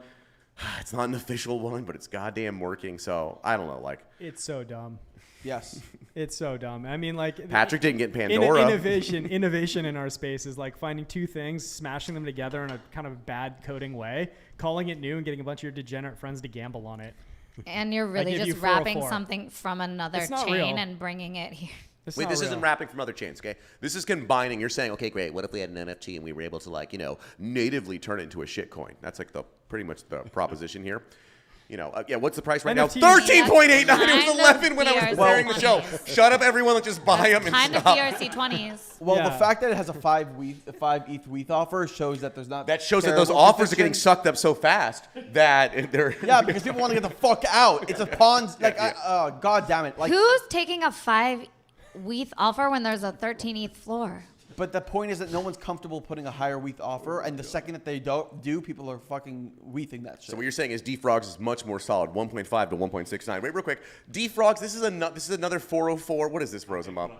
[SPEAKER 1] It's not an official one, but it's goddamn working. So I don't know, like
[SPEAKER 6] It's so dumb.
[SPEAKER 5] Yes.
[SPEAKER 6] It's so dumb. I mean, like
[SPEAKER 1] Patrick didn't get Pandora.
[SPEAKER 6] Innovation in our space is like finding two things, smashing them together in a kind of bad coding way, calling it new, and getting a bunch of your degenerate friends to gamble on it.
[SPEAKER 2] And you're really
[SPEAKER 6] give you
[SPEAKER 2] just wrapping
[SPEAKER 6] 404.
[SPEAKER 2] something from another
[SPEAKER 6] It's not
[SPEAKER 2] chain
[SPEAKER 6] real.
[SPEAKER 2] and bringing it here.
[SPEAKER 6] It's
[SPEAKER 1] Wait,
[SPEAKER 6] not
[SPEAKER 1] this
[SPEAKER 6] real.
[SPEAKER 1] isn't wrapping from other chains, okay? This is combining. You're saying, okay, great. What if we had an NFT and we were able to, like, natively turn it into a shitcoin? That's like pretty much the proposition here. What's the price right now?
[SPEAKER 6] NFTs.
[SPEAKER 1] 13.89. It
[SPEAKER 2] Kind
[SPEAKER 1] was
[SPEAKER 2] of
[SPEAKER 1] 11 when I was preparing the show.
[SPEAKER 2] BRC20s.
[SPEAKER 1] Shut up, everyone. Let's just buy them and
[SPEAKER 2] Kind of
[SPEAKER 1] stop.
[SPEAKER 2] BRC20s.
[SPEAKER 5] Well, the
[SPEAKER 6] Yeah.
[SPEAKER 5] fact that it has a 5 ETH WETH offer shows that there's not.
[SPEAKER 1] That shows that those
[SPEAKER 5] terrible
[SPEAKER 1] offers are getting
[SPEAKER 5] competition.
[SPEAKER 1] sucked up so fast that they're.
[SPEAKER 5] Yeah, because people want to get the fuck out. It's a pawns. God damn it. Like,
[SPEAKER 2] Who's taking a 5 WETH offer when there's a 13 ETH floor?
[SPEAKER 5] but the point is that no one's comfortable putting a higher WETH offer, and the second that they do, people are fucking WETHing that shit.
[SPEAKER 1] So what you're saying is Defrogs is much more solid, 1.5 to 1.69. Wait, real quick. Defrogs, this is another 404. What is this, Rosenbaum?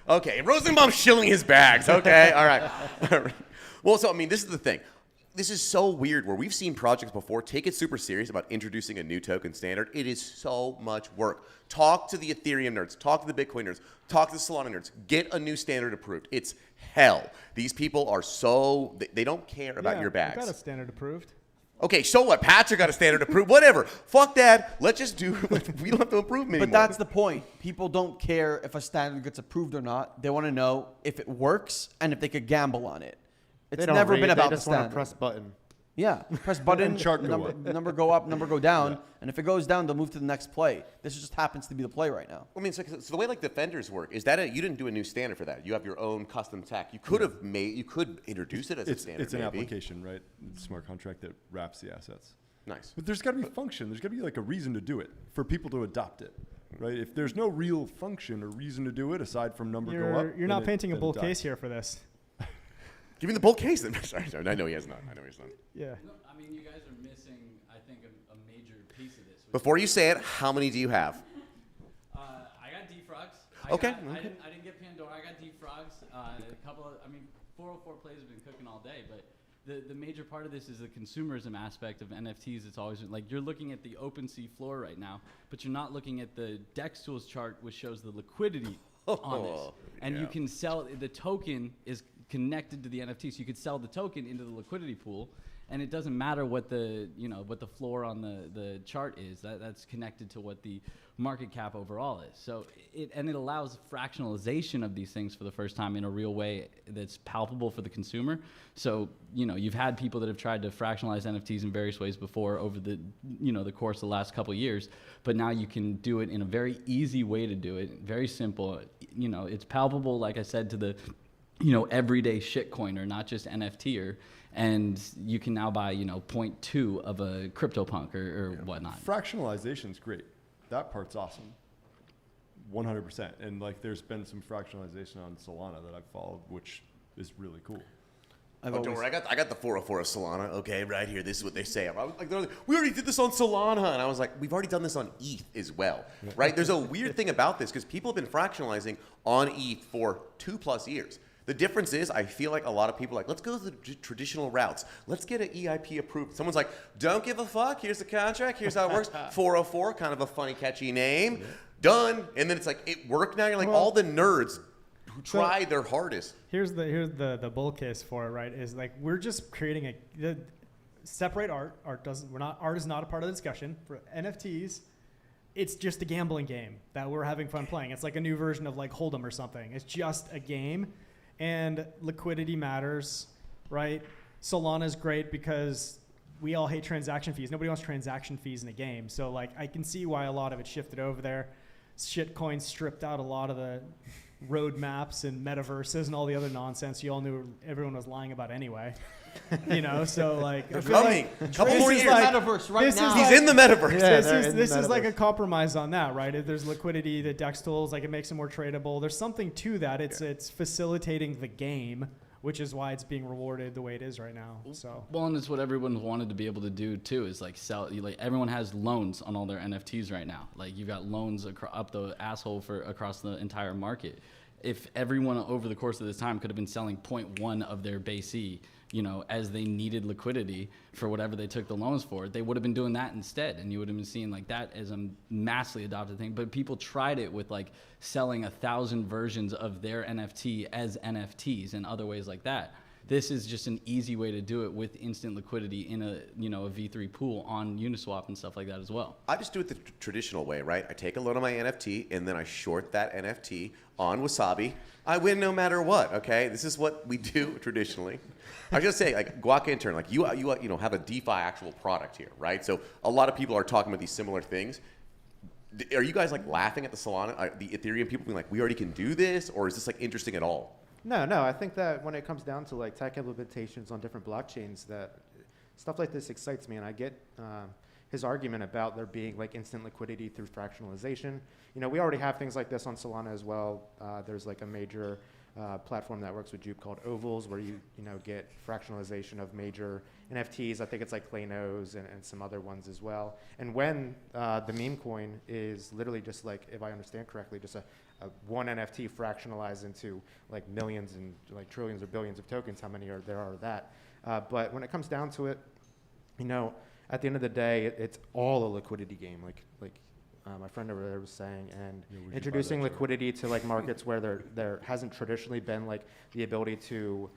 [SPEAKER 1] Okay, Rosenbaum's shilling his bags. Okay, all right. Well, so I mean, this is the thing. This is so weird where we've seen projects before take it super serious about introducing a new token standard. It is so much work. Talk to the Ethereum nerds, talk to the Bitcoin nerds, talk to the Solana nerds. Get a new standard approved. It's hell. These people are they don't care about your
[SPEAKER 6] I
[SPEAKER 1] bags.
[SPEAKER 6] got a standard approved.
[SPEAKER 1] Okay, so what? Patrick got a standard approved. Whatever. Fuck that. Let's just do. We don't have to approve them anymore.
[SPEAKER 5] But that's the point. People don't care if a standard gets approved or not. They want to know if it works and if they could gamble on it. It's
[SPEAKER 3] They don't
[SPEAKER 5] never
[SPEAKER 3] read,
[SPEAKER 5] been about
[SPEAKER 3] they
[SPEAKER 5] the
[SPEAKER 3] just want
[SPEAKER 5] standard.
[SPEAKER 3] to press button.
[SPEAKER 5] Yeah, press button,
[SPEAKER 4] And chart go
[SPEAKER 5] number,
[SPEAKER 4] up.
[SPEAKER 5] number go up, number go down, and if it goes down, they'll move to the next play. This just happens to be the play right now.
[SPEAKER 1] I mean, so the way like Defenders work is that you didn't do a new standard for that. You have your own custom tech. You could have you could introduce it as a standard.
[SPEAKER 4] It's an
[SPEAKER 1] maybe.
[SPEAKER 4] application, right? Smart contract that wraps the assets.
[SPEAKER 1] Nice.
[SPEAKER 4] But there's got to be function. There's got to be like a reason to do it for people to adopt it, right? If there's no real function or reason to do it aside from number go up,
[SPEAKER 6] You're
[SPEAKER 4] then
[SPEAKER 6] not
[SPEAKER 4] it-
[SPEAKER 6] painting a
[SPEAKER 4] then it
[SPEAKER 6] bull
[SPEAKER 4] dies.
[SPEAKER 6] case here for this.
[SPEAKER 1] Give me the bull case then. Sorry, I know he has not.
[SPEAKER 6] Yeah.
[SPEAKER 10] No, I mean, you guys are missing, I think, a major piece of this. which
[SPEAKER 1] Before you say it, how many do you have?
[SPEAKER 10] I got Defrogs.
[SPEAKER 1] Okay,
[SPEAKER 10] I didn't get Pandora. I got Defrogs. A couple of, 404 plays have been cooking all day, but the major part of this is the consumerism aspect of NFTs. It's always like you're looking at the OpenSea floor right now, but you're not looking at the DEX tools chart, which shows the liquidity on this. And you can sell, the token is connected to the NFT, so you could sell the token into the liquidity pool. And it doesn't matter what the floor on the chart is. That's connected to what the market cap overall is. So it allows fractionalization of these things for the first time in a real way that's palpable for the consumer. So you've had people that have tried to fractionalize NFTs in various ways before over the the course of the last couple of years, but now you can do it in a very easy way to do it, very simple. It's palpable, like I said, to the everyday shitcoiner, not just NFTer. And you can now buy, 0.2 of a CryptoPunk or whatnot.
[SPEAKER 4] Fractionalization is great. That part's awesome. 100%. And like, there's been some fractionalization on Solana that I've followed, which is really cool.
[SPEAKER 1] Don't worry, I got the 404 of Solana. Okay, right here. This is what they say. I was like, we already did this on Solana, and I was like, we've already done this on ETH as well, right? There's a weird thing about this because people have been fractionalizing on ETH for 2+ years. The difference is, I feel like a lot of people are like, let's go the traditional routes. Let's get an EIP approved. Someone's like, don't give a fuck. Here's the contract. Here's how it works. 404, kind of a funny, catchy name. Done. And then it's like, it worked now. You're like, all the nerds who try their hardest.
[SPEAKER 6] Here's the bull case for it, right? Is like we're just creating separate art. Art is not a part of the discussion. For NFTs, it's just a gambling game that we're having fun playing. It's like a new version of like Hold'em or something. It's just a game. And liquidity matters, right? Solana's great because we all hate transaction fees. Nobody wants transaction fees in a game. So like I can see why a lot of it shifted over there. Shitcoin stripped out a lot of the roadmaps and metaverses and all the other nonsense you all knew everyone was lying about anyway. So like
[SPEAKER 1] They're coming. Couple more years.
[SPEAKER 5] Metaverse right now.
[SPEAKER 1] He's in the metaverse.
[SPEAKER 3] Yeah,
[SPEAKER 6] This is like a compromise on that, right? If there's liquidity, the DEX tools, like it makes it more tradable. There's something to that. It's facilitating the game, which is why it's being rewarded the way it is right now. So
[SPEAKER 10] Well, and it's what everyone wanted to be able to do too. Is like sell. Like everyone has loans on all their NFTs right now. Like you've got loans up the asshole across the entire market. if everyone over the course of this time could have been selling 0.1 of their base E, you know, as they needed liquidity for whatever they took the loans for, they would have been doing that instead. And you would have been seeing like that as a massively adopted thing. But people tried it with like selling 1,000 versions of their NFT as NFTs and other ways like that. This is just an easy way to do it with instant liquidity in a, you know, a V3 pool on Uniswap and stuff like that as well.
[SPEAKER 1] I just do it the traditional way, right? I take a loan on my NFT and then I short that NFT on Wasabi. I win no matter what, okay? This is what we do traditionally. I was gonna say, like, Guac Intern, like you know, have a DeFi actual product here, right? So a lot of people are talking about these similar things. Are you guys like laughing at the Solana, the Ethereum people being like, we already can do this, or is this like interesting at all?
[SPEAKER 3] No, I think that when it comes down to like tech implementations on different blockchains, that stuff like this excites me, and I get his argument about there being like instant liquidity through fractionalization. You know, we already have things like this on Solana as well. There's like a major platform that works with Jupe called Ovals, where you know get fractionalization of major NFTs. I think it's like Claynos and some other ones as well. And when the meme coin is literally just like, if I understand correctly, just a one NFT fractionalized into like millions and like trillions or billions of tokens, how many there are of that. But when it comes down to it, you know, at the end of the day, it's all a liquidity game, like my friend over there was saying, and introducing liquidity to like markets where there hasn't traditionally been like the ability to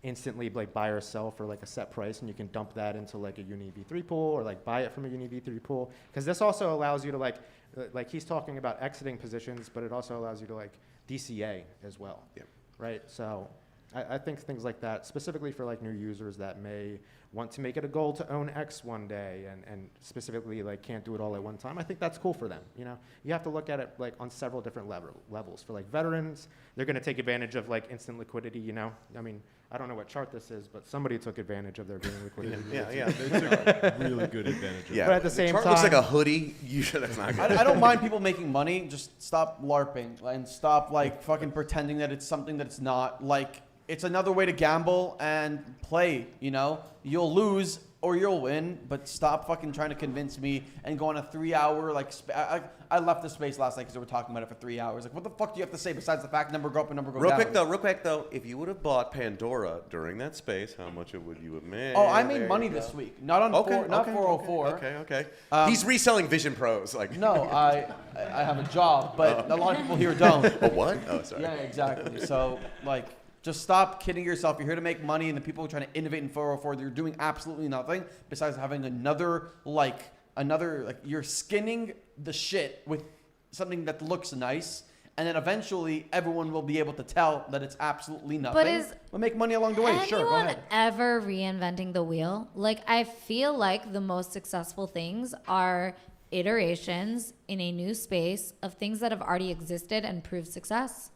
[SPEAKER 3] instantly like buy or sell for like a set price, and you can dump that into like a Uni V3 pool or like buy it from a Uni V3 pool, because this also allows you to like he's talking about exiting positions, but it also allows you to like DCA as well.
[SPEAKER 1] Yeah.
[SPEAKER 3] Right. So I think things like that, specifically for like new users that may want to make it a goal to own X one day and specifically like can't do it all at one time, I think that's cool for them. You know, you have to look at it like on several different levels. For like veterans, they're going to take advantage of like instant liquidity. You know, I mean, I don't know what chart this is, but somebody took advantage of there being liquidity.
[SPEAKER 1] Yeah.
[SPEAKER 4] They took really good advantage of it.
[SPEAKER 1] Yeah.
[SPEAKER 3] But at the same
[SPEAKER 1] chart
[SPEAKER 3] time,
[SPEAKER 1] looks like a hoodie. That's not good.
[SPEAKER 5] I don't mind people making money. Just stop LARPing and stop like fucking pretending that it's something that it's not. Like, it's another way to gamble and play, you know? You'll lose or you'll win, but stop fucking trying to convince me and go on a 3-hour, like, I left the space last night because they were talking about it for 3 hours. Like, what the fuck do you have to say besides the fact number go up and number go
[SPEAKER 1] Real
[SPEAKER 5] down?
[SPEAKER 1] quick though, if you would have bought Pandora during that space, how much would you have made?
[SPEAKER 5] Oh, I made money this week. Not on 404.
[SPEAKER 1] Okay. He's reselling Vision Pros. Like
[SPEAKER 5] No, I have a job, but a lot of people here don't.
[SPEAKER 1] Oh, what? Oh, sorry.
[SPEAKER 5] Yeah, exactly. So, like, just stop kidding yourself. You're here to make money, and the people trying to innovate in 404, they're doing absolutely nothing besides having another, you're skinning the shit with something that looks nice, and then eventually everyone will be able to tell that it's absolutely nothing. We'll make money along the way. Sure, go ahead.
[SPEAKER 2] Ever reinventing the wheel? Like, I feel like the most successful things are iterations in a new space of things that have already existed and proved success.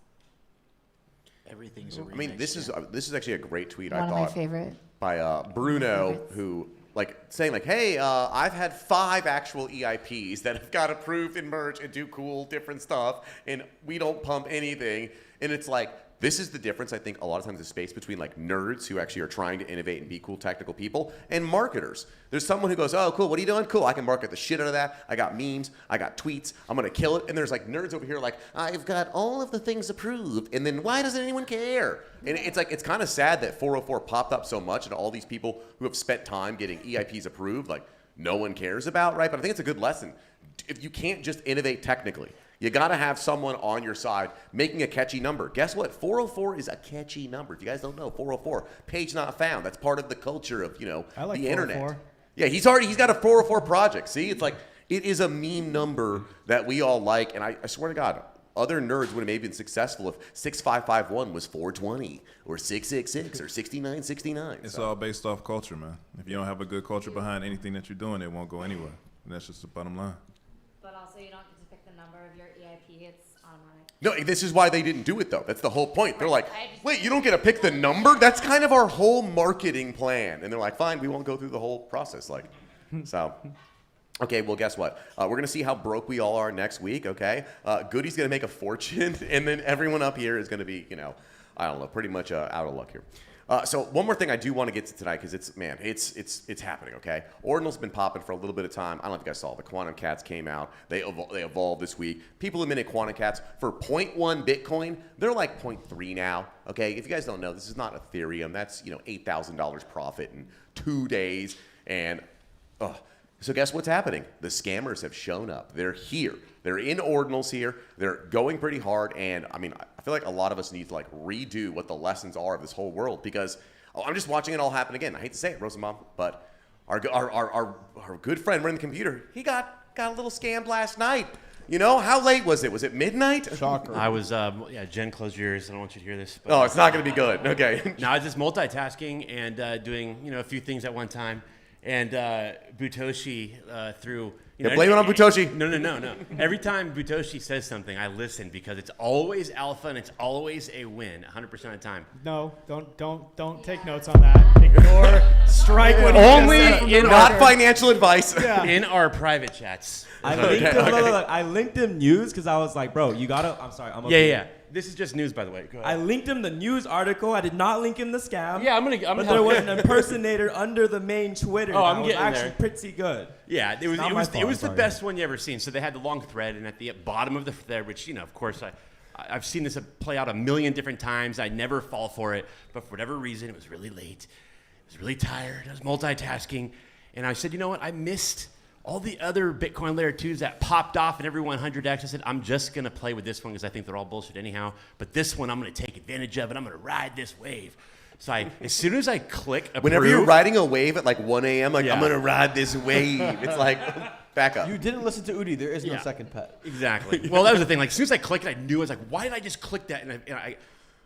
[SPEAKER 11] Everything's a remix.
[SPEAKER 1] I mean, this is actually a great tweet.
[SPEAKER 2] One
[SPEAKER 1] I
[SPEAKER 2] of
[SPEAKER 1] thought
[SPEAKER 2] my favorite.
[SPEAKER 1] by Bruno, who like saying like, hey, I've had 5 actual EIPs that have got approved and merged and do cool different stuff, and we don't pump anything. And it's like, this is the difference, I think, a lot of times the space between like nerds who actually are trying to innovate and be cool technical people and marketers. There's someone who goes, oh, cool, what are you doing? Cool, I can market the shit out of that. I got memes, I got tweets, I'm gonna kill it. And there's like nerds over here like, I've got all of the things approved, and then why doesn't anyone care? And it's like, it's kind of sad that 404 popped up so much and all these people who have spent time getting EIPs approved, like no one cares about, right? But I think it's a good lesson. If you can't just innovate technically, you got to have someone on your side making a catchy number. Guess what? 404 is a catchy number. If you guys don't know, 404, page not found. That's part of the culture of, you know,
[SPEAKER 6] I like
[SPEAKER 1] the
[SPEAKER 6] 404.
[SPEAKER 1] internet. Yeah, he's got a 404 project. See, it's like, it is a meme number that we all like. And I swear to God, other nerds would have maybe been successful if 6551 was 420 or 666 or 6969.
[SPEAKER 8] It's all based off culture, man. If you don't have a good culture behind anything that you're doing, it won't go anywhere. And that's just the bottom line.
[SPEAKER 2] But also, you don't get to pick the number of your EIP. It's automatic.
[SPEAKER 1] No, this is why they didn't do it, though. That's the whole point. They're like, wait, you don't get to pick the number? That's kind of our whole marketing plan. And they're like, fine, we won't go through the whole process. Like, so, okay, well, guess what? We're going to see how broke we all are next week, okay? Goody's going to make a fortune, and then everyone up here is going to be, you know, I don't know, pretty much out of luck here. So one more thing I do want to get to tonight, because it's happening. Okay, Ordinal's been popping for a little bit of time. I don't know if you guys saw the quantum cats came out. They evolved this week. People have minted quantum cats for 0.1 Bitcoin. They're like 0.3 now. Okay, if you guys don't know, this is not Ethereum. That's $8,000 profit in 2 days. And so guess what's happening? The scammers have shown up. They're here. They're in Ordinals here. They're going pretty hard. And I mean, I feel like a lot of us need to like redo what the lessons are of this whole world, because I'm just watching it all happen again. I hate to say it, Rosenbaum, but our good friend running the computer, he got a little scammed last night. You know, how late was it? Was it midnight?
[SPEAKER 5] Shocker.
[SPEAKER 12] I was, Jen, close your ears. I don't want you to hear this. But,
[SPEAKER 1] Oh, it's not going to be good. Okay.
[SPEAKER 12] No, I was just multitasking and doing, a few things at one time. And Butoshi through...
[SPEAKER 1] blame it on Butoshi.
[SPEAKER 12] No. Every time Butoshi says something, I listen, because it's always alpha and it's always a win 100% of the time.
[SPEAKER 6] No, don't take notes on that. Ignore, strike what he just
[SPEAKER 12] Only
[SPEAKER 6] said from the
[SPEAKER 12] in
[SPEAKER 1] Not
[SPEAKER 6] record.
[SPEAKER 1] financial advice.
[SPEAKER 6] Yeah.
[SPEAKER 12] In our private chats.
[SPEAKER 13] I linked him. Look, I linked him news because I was like, bro, you gotta. I'm sorry. I'm okay.
[SPEAKER 12] Yeah. This is just news, by the way. Go ahead.
[SPEAKER 13] I linked him the news article. I did not link him the scam.
[SPEAKER 12] Yeah, I'm gonna
[SPEAKER 13] But there
[SPEAKER 12] help
[SPEAKER 13] was
[SPEAKER 12] you.
[SPEAKER 13] an impersonator under the main Twitter.
[SPEAKER 12] Oh, I'm
[SPEAKER 13] that was
[SPEAKER 12] getting
[SPEAKER 13] actually
[SPEAKER 12] there.
[SPEAKER 13] pretty good.
[SPEAKER 12] Yeah, it was
[SPEAKER 13] Not my fault,
[SPEAKER 12] it was the
[SPEAKER 13] sorry.
[SPEAKER 12] best one you ever seen. So they had the long thread, and at the bottom of the thread, which of course I've seen this play out a million different times. I never fall for it, but for whatever reason, it was really late. I was really tired. I was multitasking, and I said, you know what? I missed all the other Bitcoin layer 2s that popped off in every 100x. I said, I'm just going to play with this one because I think they're all bullshit anyhow. But this one, I'm going to take advantage of, and I'm going to ride this wave. So as soon as I click approve.
[SPEAKER 1] Whenever you're riding a wave at like 1 a.m., like,
[SPEAKER 12] Yeah.
[SPEAKER 1] I'm going to ride this wave. It's like, back up.
[SPEAKER 5] You didn't listen to Udi. There is no
[SPEAKER 12] Yeah.
[SPEAKER 5] second pet.
[SPEAKER 12] Exactly. Well, that was the thing. Like, as soon as I clicked it, I knew. I was like, why did I just click that? And I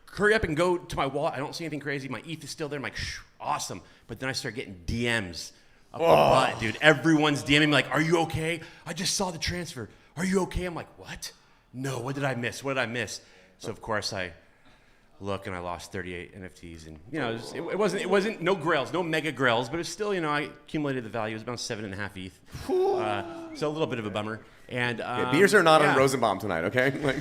[SPEAKER 12] hurry up and go to my wallet. I don't see anything crazy. My ETH is still there. I'm like, shh, awesome. But then I start getting DMs up the butt, dude. Everyone's DMing me like, are you okay? I just saw the transfer. Are you okay? I'm like, what? No, what did I miss? What did I miss? So, of course, I look, and I lost 38 NFTs. And, it wasn't no grails, no mega grails, but it's still, I accumulated the value. It was about 7.5 ETH. So a little bit of a bummer. And
[SPEAKER 1] Beers are not
[SPEAKER 12] yeah.
[SPEAKER 1] on Rosenbaum tonight, okay? Like,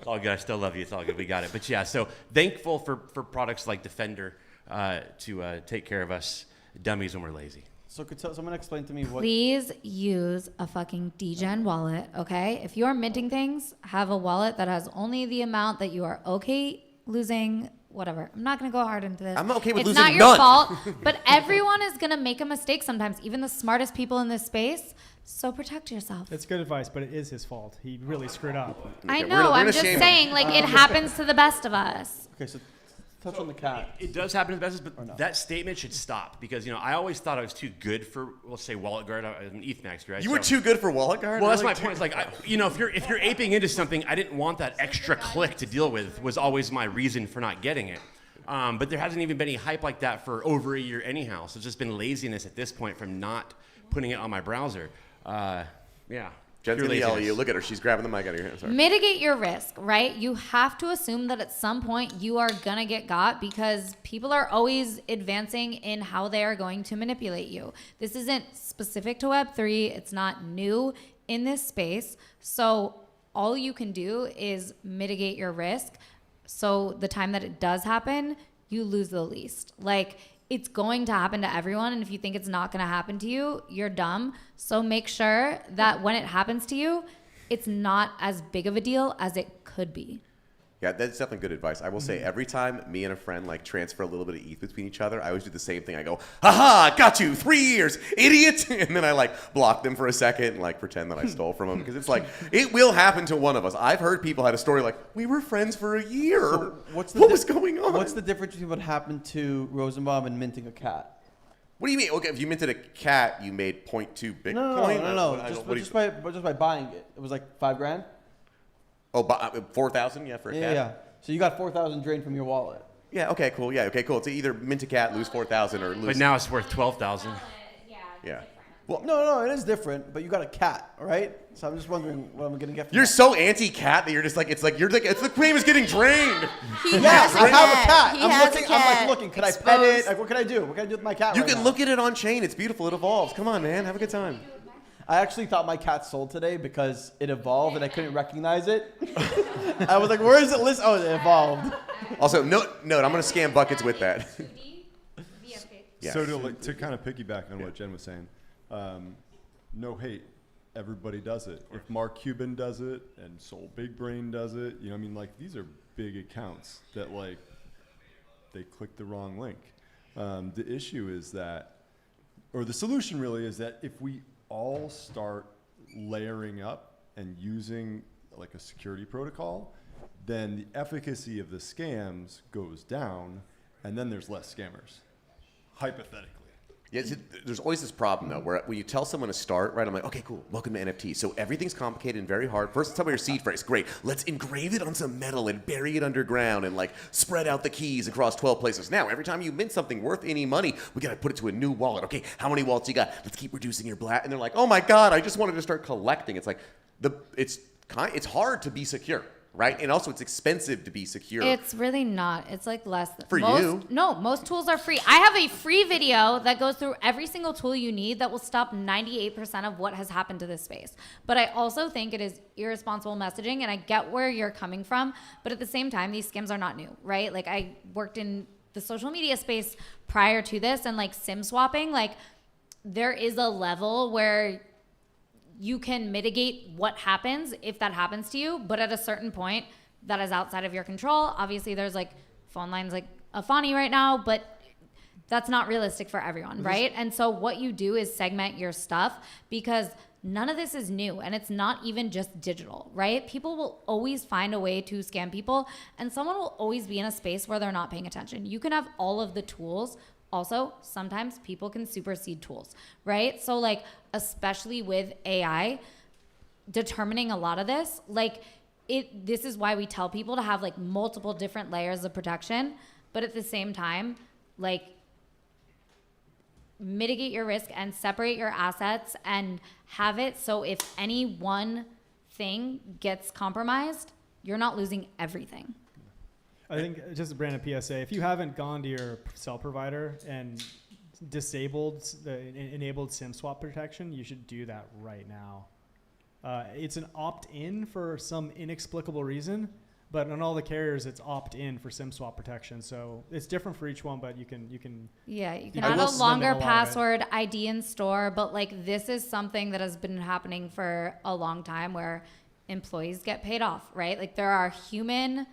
[SPEAKER 12] It's all good. I still love you. It's all good. We got it. But yeah, so thankful for products like Defender to take care of us dummies when we're lazy.
[SPEAKER 5] So could someone explain to me what?
[SPEAKER 2] Please use a fucking DGen wallet, okay? If you're minting things, have a wallet that has only the amount that you are okay losing, whatever. I'm not going to go hard into this.
[SPEAKER 1] I'm okay with
[SPEAKER 2] it's
[SPEAKER 1] losing
[SPEAKER 2] not your
[SPEAKER 1] none.
[SPEAKER 2] fault, but everyone is going to make a mistake sometimes, even the smartest people in this space. So protect yourself.
[SPEAKER 6] That's good advice, but it is his fault. He really screwed up.
[SPEAKER 2] I
[SPEAKER 1] we're
[SPEAKER 2] know.
[SPEAKER 1] gonna
[SPEAKER 2] I'm just
[SPEAKER 1] shame him.
[SPEAKER 2] saying, like, it happens to the best of us.
[SPEAKER 5] Okay, so touch on the cat.
[SPEAKER 12] It does happen to the best, but that statement should stop because, I always thought I was too good for, let's say, Wallet Guard. I was an ETH maxer, right?
[SPEAKER 1] you were too good for Wallet Guard?
[SPEAKER 12] Well, that's
[SPEAKER 1] Really?
[SPEAKER 12] my point. It's like, if you're aping into something, I didn't want that extra click to deal with. Was always my reason for not getting it. But there hasn't even been any hype like that for over a year anyhow. So it's just been laziness at this point from not putting it on my browser. Yeah.
[SPEAKER 1] Jen's
[SPEAKER 12] pure
[SPEAKER 1] going to yell at
[SPEAKER 12] laziness.
[SPEAKER 1] you. Look at her. She's grabbing the mic out of your hand. Sorry.
[SPEAKER 2] Mitigate your risk, right? You have to assume that at some point you are going to get got because people are always advancing in how they are going to manipulate you. This isn't specific to Web3. It's not new in this space. So all you can do is mitigate your risk. So the time that it does happen, you lose the least. Like, it's going to happen to everyone, and if you think it's not going to happen to you, you're dumb. So make sure that when it happens to you, it's not as big of a deal as it could be.
[SPEAKER 1] Yeah, that's definitely good advice. I will say every time me and a friend like transfer a little bit of ETH between each other, I always do the same thing. I go, haha, got you, 3 years, idiot. And then I like block them for a second and like pretend that I stole from them because it's like, it will happen to one of us. I've heard people had a story like, we were friends for a year.
[SPEAKER 5] So what
[SPEAKER 1] was going on?
[SPEAKER 5] What's the difference between what happened to Rosenbaum and minting a cat?
[SPEAKER 1] What do you mean? Okay, if you minted a cat, you made 0.2 Bitcoin?
[SPEAKER 5] No.
[SPEAKER 1] What
[SPEAKER 5] Just by buying it. It was like $5,000.
[SPEAKER 1] Oh, 4,000? Yeah, for a cat?
[SPEAKER 5] Yeah. So you got 4,000 drained from your wallet.
[SPEAKER 1] Yeah, okay, cool. Yeah, okay, cool. It's either mint a cat, lose 4,000, or lose...
[SPEAKER 12] But now it's worth 12,000.
[SPEAKER 1] Yeah.
[SPEAKER 5] Well, no, it is different. But you got a cat, right? So I'm just wondering what I'm gonna get. From
[SPEAKER 1] You're
[SPEAKER 5] that.
[SPEAKER 1] so anti-cat that you're just like, it's like the claim is getting drained.
[SPEAKER 5] Yes, I have a cat.
[SPEAKER 7] He
[SPEAKER 5] I'm
[SPEAKER 7] has
[SPEAKER 5] looking.
[SPEAKER 7] a cat.
[SPEAKER 5] I'm like looking. Could I pet it?
[SPEAKER 7] Exposed.
[SPEAKER 5] Like, what can I do? What can I do with my cat?
[SPEAKER 1] You
[SPEAKER 5] right
[SPEAKER 1] can
[SPEAKER 5] now?
[SPEAKER 1] look at it on chain. It's beautiful. It evolves. Come on, man. Have a good time.
[SPEAKER 5] I actually thought my cat sold today because it evolved and I couldn't recognize it. I was like, where is it list? Oh, it evolved.
[SPEAKER 1] Also, note, I'm going to scan buckets with that. Yeah.
[SPEAKER 4] So to kind of piggyback on what Jen was saying, no hate. Everybody does it. If Mark Cuban does it and Soul Big Brain does it, you know, I mean, like, these are big accounts that, like, they click the wrong link. The issue is that, or the solution really is that if we all start layering up and using like a security protocol, then the efficacy of the scams goes down, and then there's less scammers, hypothetically.
[SPEAKER 1] Yeah, there's always this problem though, where when you tell someone to start, right? I'm like, okay, cool, welcome to NFT. So everything's complicated and very hard. First, tell me your seed phrase. Great, let's engrave it on some metal and bury it underground and like spread out the keys across 12 places. Now, every time you mint something worth any money, we gotta put it to a new wallet. Okay, how many wallets you got? Let's keep reducing your And they're like, oh my God, I just wanted to start collecting. It's like it's hard to be secure. Right? And also it's expensive to be secure.
[SPEAKER 2] It's really not. It's like less than
[SPEAKER 1] for you.
[SPEAKER 2] No, most tools are free. I have a free video that goes through every single tool you need that will stop 98% of what has happened to this space. But I also think it is irresponsible messaging, and I get where you're coming from. But at the same time, these scams are not new, right? Like I worked in the social media space prior to this, and like SIM swapping, like there is a level where you can mitigate what happens if that happens to you, but at a certain point that is outside of your control. Obviously there's like phone lines like Afani right now, but that's not realistic for everyone, right? And so what you do is segment your stuff, because none of this is new, and it's not even just digital, right? People will always find a way to scam people, and someone will always be in a space where they're not paying attention. You can have all of the tools. Also, sometimes people can supersede tools, right? So like, especially with AI, determining a lot of this, like this is why we tell people to have like multiple different layers of protection, but at the same time, like mitigate your risk and separate your assets and have it so if any one thing gets compromised, you're not losing everything.
[SPEAKER 6] I think just a brand of PSA, if you haven't gone to your cell provider and enabled SIM swap protection, you should do that right now. It's an opt-in for some inexplicable reason, but on all the carriers, it's opt-in for SIM swap protection. So it's different for each one, but you can.
[SPEAKER 2] Yeah, you can add a longer password ID in store, but like this is something that has been happening for a long time where employees get paid off, right? Like there are human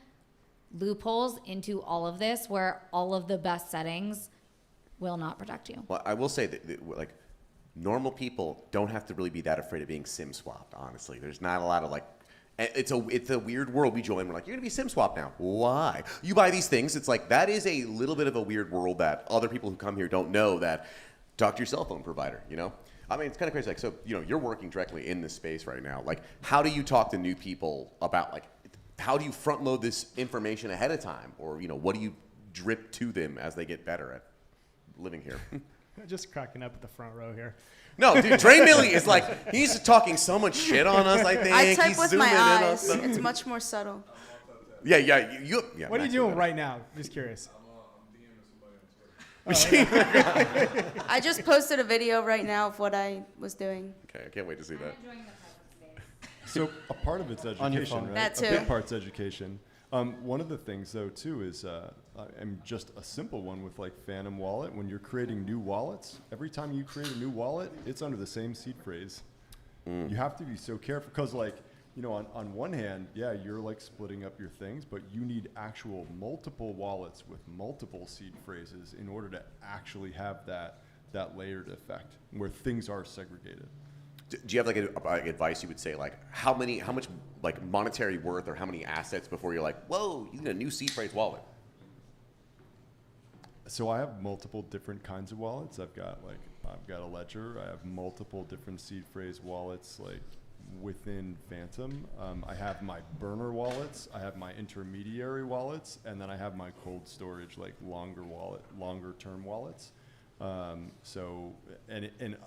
[SPEAKER 2] loopholes into all of this where all of the best settings will not protect you.
[SPEAKER 1] Well, I will say that like normal people don't have to really be that afraid of being SIM swapped, honestly. There's not a lot of like, it's a weird world we join. We're like, you're gonna be SIM swapped now. Why? You buy these things. It's like, that is a little bit of a weird world that other people who come here don't know. That talk to your cell phone provider, you know? I mean, it's kind of crazy. Like, so, you know, you're working directly in this space right now. Like, how do you talk to new people about like, how do you front load this information ahead of time? Or, you know, what do you drip to them as they get better at living here?
[SPEAKER 6] Just cracking up at the front row here.
[SPEAKER 1] No, dude, Dre Millie is like, he's talking so much shit on us, I think.
[SPEAKER 7] I type
[SPEAKER 1] he's
[SPEAKER 7] with
[SPEAKER 1] zooming
[SPEAKER 7] my
[SPEAKER 1] in on
[SPEAKER 7] eyes.
[SPEAKER 1] stuff.
[SPEAKER 7] It's much more subtle.
[SPEAKER 1] Yeah.
[SPEAKER 6] What are you doing right now? Just curious.
[SPEAKER 7] I just posted a video right now of what I was doing.
[SPEAKER 1] Okay, I can't wait to see that.
[SPEAKER 4] So a part of it's education, right?
[SPEAKER 7] That too.
[SPEAKER 4] A big part's education. One of the things, though, too, is just a simple one with like Phantom Wallet. When you're creating new wallets, every time you create a new wallet, it's under the same seed phrase. You have to be so careful because, like, you know, on one hand, yeah, you're like splitting up your things, but you need actual multiple wallets with multiple seed phrases in order to actually have that layered effect where things are segregated.
[SPEAKER 1] Do you have like advice you would say, like how much like monetary worth or how many assets before you're like, whoa, you need a new seed phrase wallet?
[SPEAKER 4] So I have multiple different kinds of wallets. I've got a ledger. I have multiple different seed phrase wallets like within Phantom. I have my burner wallets. I have my intermediary wallets, and then I have my cold storage like longer term wallets. So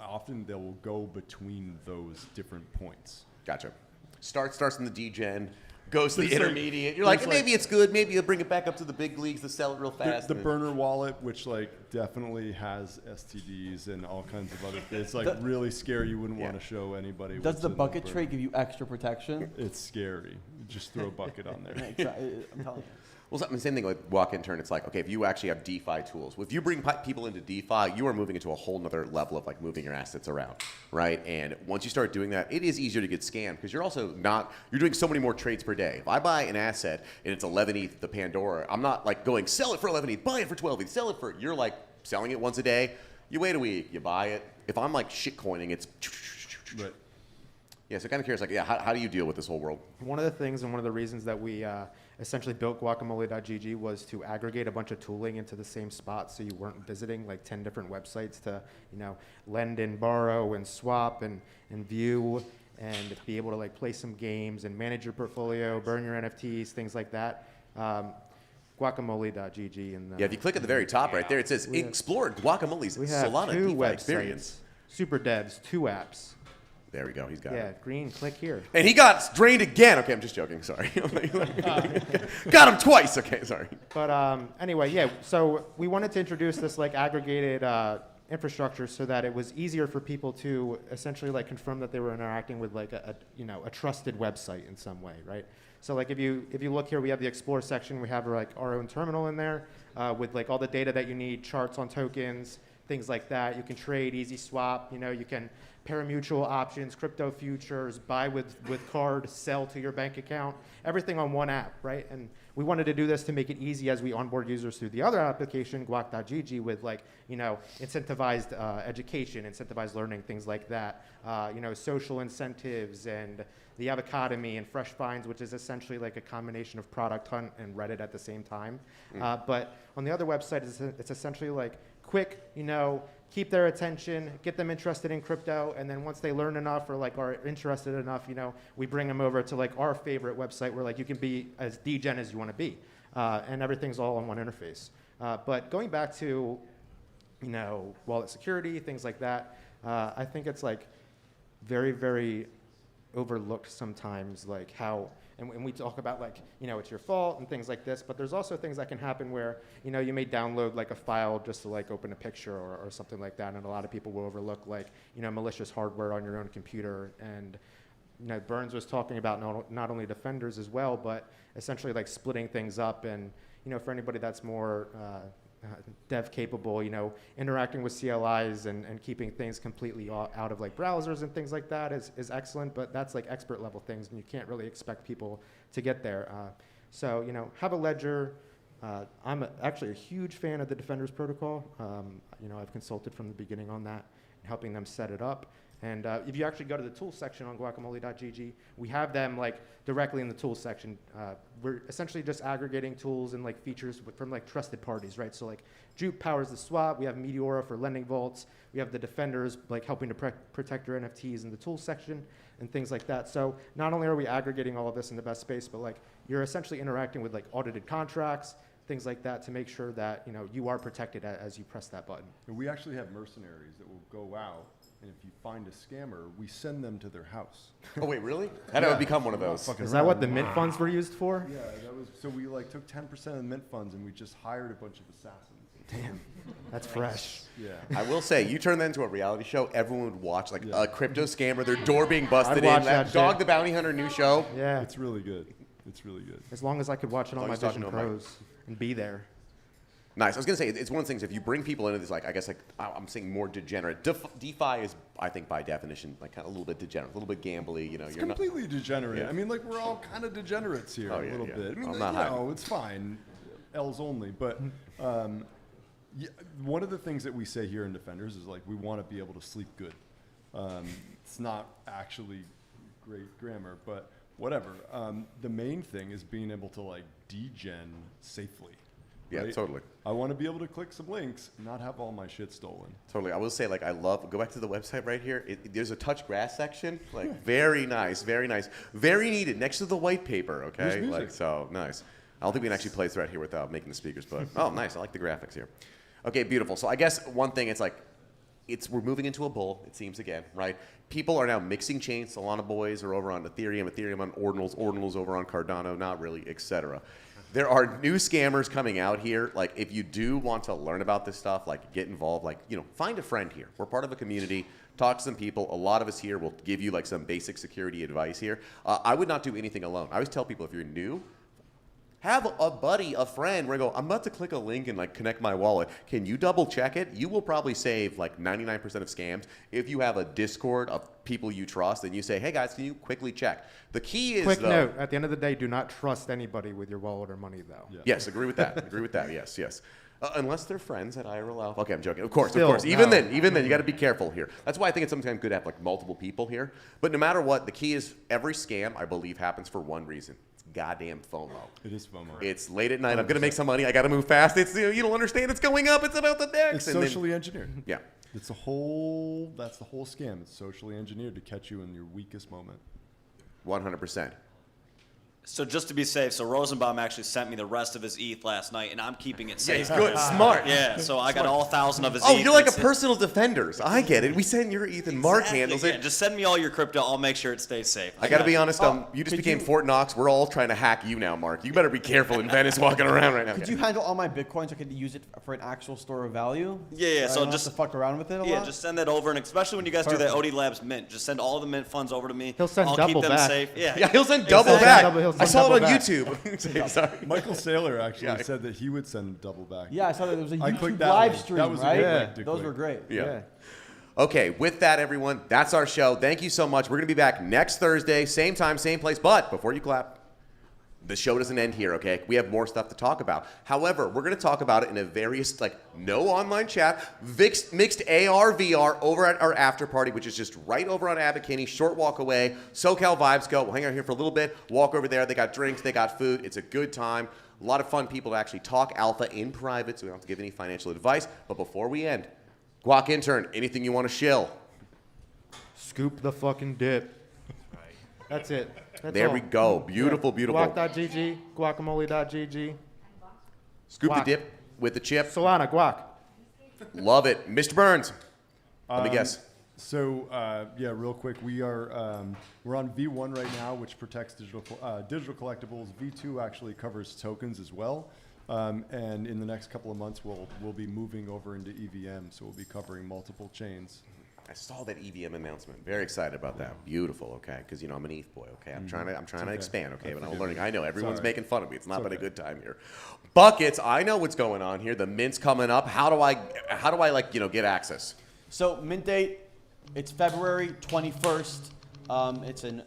[SPEAKER 4] often they will go between those different points.
[SPEAKER 1] Gotcha. Starts in the degen, goes to the
[SPEAKER 4] There's like-
[SPEAKER 1] intermediate. You're like,
[SPEAKER 4] there's
[SPEAKER 1] maybe it's good. Maybe you'll bring it back up to the big leagues to sell it real fast.
[SPEAKER 4] The burner wallet, which like definitely has STDs and all kinds of other things. It's like really scary. You wouldn't want to show anybody.
[SPEAKER 5] Does
[SPEAKER 4] what's
[SPEAKER 5] the
[SPEAKER 4] in
[SPEAKER 5] bucket
[SPEAKER 4] burner.
[SPEAKER 5] tray give you extra protection?
[SPEAKER 4] It's scary. Just throw a bucket on there.
[SPEAKER 5] I'm telling you.
[SPEAKER 1] Well, the same thing with walk and turn. It's like, okay, if you actually have DeFi tools, if you bring people into DeFi, you are moving into a whole nother level of like moving your assets around, right? And once you start doing that, it is easier to get scammed because you're also you're doing so many more trades per day. If I buy an asset and it's 11 ETH, the Pandora, I'm not like going, sell it for 11 ETH, buy it for 12 ETH, sell it for, you're like selling it once a day. You wait a week, you buy it. If I'm like shitcoining, it's,
[SPEAKER 4] Right.
[SPEAKER 1] yeah, so kind of curious, like, yeah, how do you deal with this whole world?
[SPEAKER 3] One of the things and one of the reasons that we essentially built guacamole.gg was to aggregate a bunch of tooling into the same spot so you weren't visiting like 10 different websites to, lend and borrow and swap and view and be able to like play some games and manage your portfolio, burn your NFTs, things like that. Guacamole.gg. And
[SPEAKER 1] Yeah, if you click at the very top right there, it says explore Guacamole's
[SPEAKER 3] we have
[SPEAKER 1] Solana
[SPEAKER 3] 2
[SPEAKER 1] DeFi
[SPEAKER 3] websites,
[SPEAKER 1] experience.
[SPEAKER 3] super devs, 2 apps.
[SPEAKER 1] There we go. He's got
[SPEAKER 3] Yeah,
[SPEAKER 1] it.
[SPEAKER 3] green, click here.
[SPEAKER 1] And he got drained again. Okay, I'm just joking. Sorry. Got him twice. Okay, sorry.
[SPEAKER 3] But anyway, yeah. So we wanted to introduce this like aggregated infrastructure so that it was easier for people to essentially like confirm that they were interacting with like a trusted website in some way, right? So like if you look here, we have the explore section. We have like our own terminal in there with like all the data that you need, charts on tokens, things like that. You can trade, easy swap. You can pari-mutuel options, crypto futures, buy with card, sell to your bank account, everything on one app, right? And we wanted to do this to make it easy as we onboard users through the other application, guac.gg, with like, incentivized education, incentivized learning, things like that, social incentives and the Avocademy and Fresh Finds, which is essentially like a combination of Product Hunt and Reddit at the same time. But on the other website, it's essentially like quick, keep their attention, get them interested in crypto, and then once they learn enough or like are interested enough, we bring them over to like our favorite website where like you can be as degen as you want to be, and everything's all on one interface. But going back to, wallet security, things like that, I think it's like very, very overlooked sometimes, like how. And we talk about like, it's your fault and things like this, but there's also things that can happen where, you may download like a file just to like open a picture or something like that. And a lot of people will overlook like, malicious hardware on your own computer. And, Burns was talking about not only defenders as well, but essentially like splitting things up. And, for anybody that's more dev capable, interacting with CLIs and keeping things completely out of like browsers and things like that is excellent, but that's like expert level things and you can't really expect people to get there. So, have a ledger. I'm actually a huge fan of the Defenders protocol. I've consulted from the beginning on that, helping them set it up. And if you actually go to the tools section on guacamole.gg, we have them like directly in the tools section. We're essentially just aggregating tools and like features from like trusted parties, right? So like Jupe powers the swap. We have Meteora for lending vaults. We have the Defenders like helping to protect your NFTs in the tools section and things like that. So not only are we aggregating all of this in the best space, but like you're essentially interacting with like audited contracts, things like that to make sure that you are protected as you press that button.
[SPEAKER 4] And we actually have mercenaries that will go out. And if you find a scammer, we send them to their house.
[SPEAKER 1] Oh wait, really? How do I become one of those?
[SPEAKER 3] Is that what the mint funds were used for?
[SPEAKER 4] Yeah, that was. So we like took 10% of the mint funds and we just hired a bunch of assassins.
[SPEAKER 3] Damn, that's fresh.
[SPEAKER 4] Yeah.
[SPEAKER 1] I will say, you turn that into a reality show, everyone would watch like a crypto scammer, their door being busted
[SPEAKER 3] I'd
[SPEAKER 1] in.
[SPEAKER 3] watch
[SPEAKER 1] That
[SPEAKER 3] that
[SPEAKER 1] Dog
[SPEAKER 3] shit.
[SPEAKER 1] the Bounty Hunter new show.
[SPEAKER 3] Yeah,
[SPEAKER 4] It's really good. It's really good.
[SPEAKER 3] as long as I could watch it on
[SPEAKER 1] long
[SPEAKER 3] my
[SPEAKER 1] as you're talking
[SPEAKER 3] Vision
[SPEAKER 1] to a mic.
[SPEAKER 3] Pros and be there.
[SPEAKER 1] Nice. I was gonna say it's one of the things. If you bring people into this, like I guess like I'm saying more degenerate. DeFi is, I think, by definition, like kind of a little bit degenerate, a little bit gambly.
[SPEAKER 4] It's
[SPEAKER 1] you're
[SPEAKER 4] completely degenerate.
[SPEAKER 1] Yeah.
[SPEAKER 4] I mean, like we're all kind of degenerates here
[SPEAKER 1] Oh,
[SPEAKER 4] a
[SPEAKER 1] yeah,
[SPEAKER 4] little
[SPEAKER 1] yeah.
[SPEAKER 4] bit. I mean,
[SPEAKER 1] I'm
[SPEAKER 4] like,
[SPEAKER 1] not
[SPEAKER 4] it's fine. L's only. But yeah, one of the things that we say here in Defenders is like we want to be able to sleep good. It's not actually great grammar, but whatever. The main thing is being able to like degen safely.
[SPEAKER 1] Yeah,
[SPEAKER 4] right?
[SPEAKER 1] totally.
[SPEAKER 4] I want to be able to click some links, not have all my shit stolen.
[SPEAKER 1] Totally. I will say, like, go back to the website right here. There's a touch grass section. Like, very nice, very nice. Very needed next to the white paper, okay?
[SPEAKER 4] There's music.
[SPEAKER 1] Like, so nice. I don't think we can actually play through it here without making the speakers, but, oh, nice. I like the graphics here. Okay, beautiful. So I guess one thing, it's like, we're moving into a bull, it seems again, right? People are now mixing chains. Solana boys are over on Ethereum, Ethereum on Ordinals, Ordinals over on Cardano, not really, etc. There are new scammers coming out here. Like, if you do want to learn about this stuff, like, get involved, like, you know, find a friend here. We're part of a community. Talk to some people. A lot of us here will give you, like, some basic security advice here. I would not do anything alone. I always tell people, if you're new, have a buddy, a friend, where I go, I'm about to click a link and like connect my wallet. Can you double check it? You will probably save like 99% of scams if you have a Discord of people you trust and you say, hey guys, can you quickly check? The key is,
[SPEAKER 3] quick note, at the end of the day, do not trust anybody with your wallet or money though.
[SPEAKER 1] Yeah. Yes, agree with that. Agree with that. Yes, yes. Unless they're friends at IRL Alpha. Okay, I'm joking. Of course,
[SPEAKER 3] Still,
[SPEAKER 1] of course. Even then, you got to be careful here. That's why I think it's sometimes good to have like multiple people here. But no matter what, the key is every scam, I believe, happens for one reason. Goddamn FOMO.
[SPEAKER 4] It is FOMO.
[SPEAKER 1] It's late at night. I'm gonna make some money. I gotta move fast. It's, you don't understand. It's going up. It's about the next.
[SPEAKER 4] It's socially engineered.
[SPEAKER 1] Yeah.
[SPEAKER 4] That's the whole scam. It's socially engineered to catch you in your weakest moment.
[SPEAKER 1] 100%.
[SPEAKER 9] So just to be safe, so Rosenbaum actually sent me the rest of his ETH last night, and I'm keeping it safe.
[SPEAKER 1] Yeah, good, smart.
[SPEAKER 9] Yeah, so I got all 1,000 of his ETH.
[SPEAKER 1] Oh, you're like a personal defenders. I get it. We send your ETH and Mark handles it.
[SPEAKER 9] Just send me all your crypto. I'll make sure it stays safe.
[SPEAKER 1] I got to be honest. You just became Fort Knox. We're all trying to hack you now, Mark. You better be careful in Venice walking around right now.
[SPEAKER 5] Could you handle all my Bitcoins? I could use it for an actual store of value.
[SPEAKER 9] Yeah.
[SPEAKER 5] So just to fuck around with it a lot?
[SPEAKER 9] Just send that over, and especially when you guys do that OD Labs mint, just send all the mint funds over to me.
[SPEAKER 3] He'll send
[SPEAKER 9] I'll
[SPEAKER 3] double
[SPEAKER 9] keep them
[SPEAKER 3] back.
[SPEAKER 9] safe.
[SPEAKER 1] Yeah, he'll send double back. I saw it on YouTube. Sorry.
[SPEAKER 4] Michael Saylor actually said that he would send double back.
[SPEAKER 5] Yeah, I saw that there was a
[SPEAKER 4] I
[SPEAKER 5] YouTube
[SPEAKER 4] clicked that
[SPEAKER 5] live
[SPEAKER 4] link.
[SPEAKER 5] stream,
[SPEAKER 4] That was a
[SPEAKER 5] right?
[SPEAKER 4] good link to
[SPEAKER 5] Those
[SPEAKER 4] click.
[SPEAKER 5] were great.
[SPEAKER 1] Yeah. Okay, with that, everyone, that's our show. Thank you so much. We're going to be back next Thursday, same time, same place. But before you clap, the show doesn't end here, okay? We have more stuff to talk about. However, we're going to talk about it in a various, like, no online chat, mixed AR, VR over at our after party, which is just right over on Abbot Kinney, short walk away. SoCal Vibes Go. We'll hang out here for a little bit, walk over there. They got drinks, they got food. It's a good time. A lot of fun people to actually talk alpha in private, so we don't have to give any financial advice. But before we end, Guac Intern, anything you want to shill?
[SPEAKER 3] Scoop the fucking dip. That's it. That's
[SPEAKER 1] There
[SPEAKER 3] all.
[SPEAKER 1] we go. Beautiful, beautiful.
[SPEAKER 3] Guac.gg, guacamole.gg.
[SPEAKER 1] Scoop
[SPEAKER 3] Guac.
[SPEAKER 1] the dip with the chip.
[SPEAKER 3] Solana, guac.
[SPEAKER 1] Love it. Mr. Burns, let me guess.
[SPEAKER 4] So yeah, real quick, we're on V1 right now, which protects digital collectibles. V2 actually covers tokens as well, and in the next couple of months, we'll be moving over into EVM, so we'll be covering multiple chains.
[SPEAKER 1] I saw that EVM announcement. Very excited about that. Beautiful. Okay, because you know I'm an ETH boy. Okay, I'm trying to expand. Okay, but I'm learning. I know everyone's making fun of me. It's not been a good time here. Buckets. I know what's going on here. The mint's coming up. How do I like get access?
[SPEAKER 5] So mint date, it's February 21st. It's in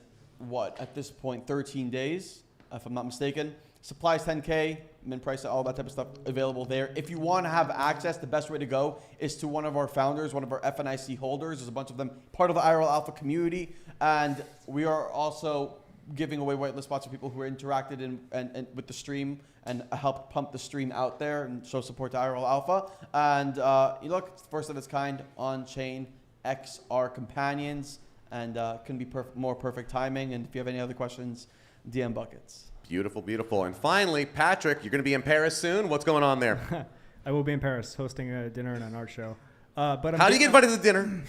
[SPEAKER 5] at this point 13 days, if I'm not mistaken. Supplies 10K, mint price, all that type of stuff available there. If you want to have access, the best way to go is to one of our founders, one of our FNIC holders. There's a bunch of them, part of the IRL Alpha community. And we are also giving away whitelist spots to people who are interacted and with the stream and help pump the stream out there and show support to IRL Alpha. And you look, it's the first of its kind on-chain XR companions, and can be more perfect timing. And if you have any other questions, DM Buckets.
[SPEAKER 1] Beautiful, beautiful. And finally, Patrick, you're going to be in Paris soon. What's going on there?
[SPEAKER 6] I will be in Paris hosting a dinner and an art show. But
[SPEAKER 1] how do you get invited to dinner?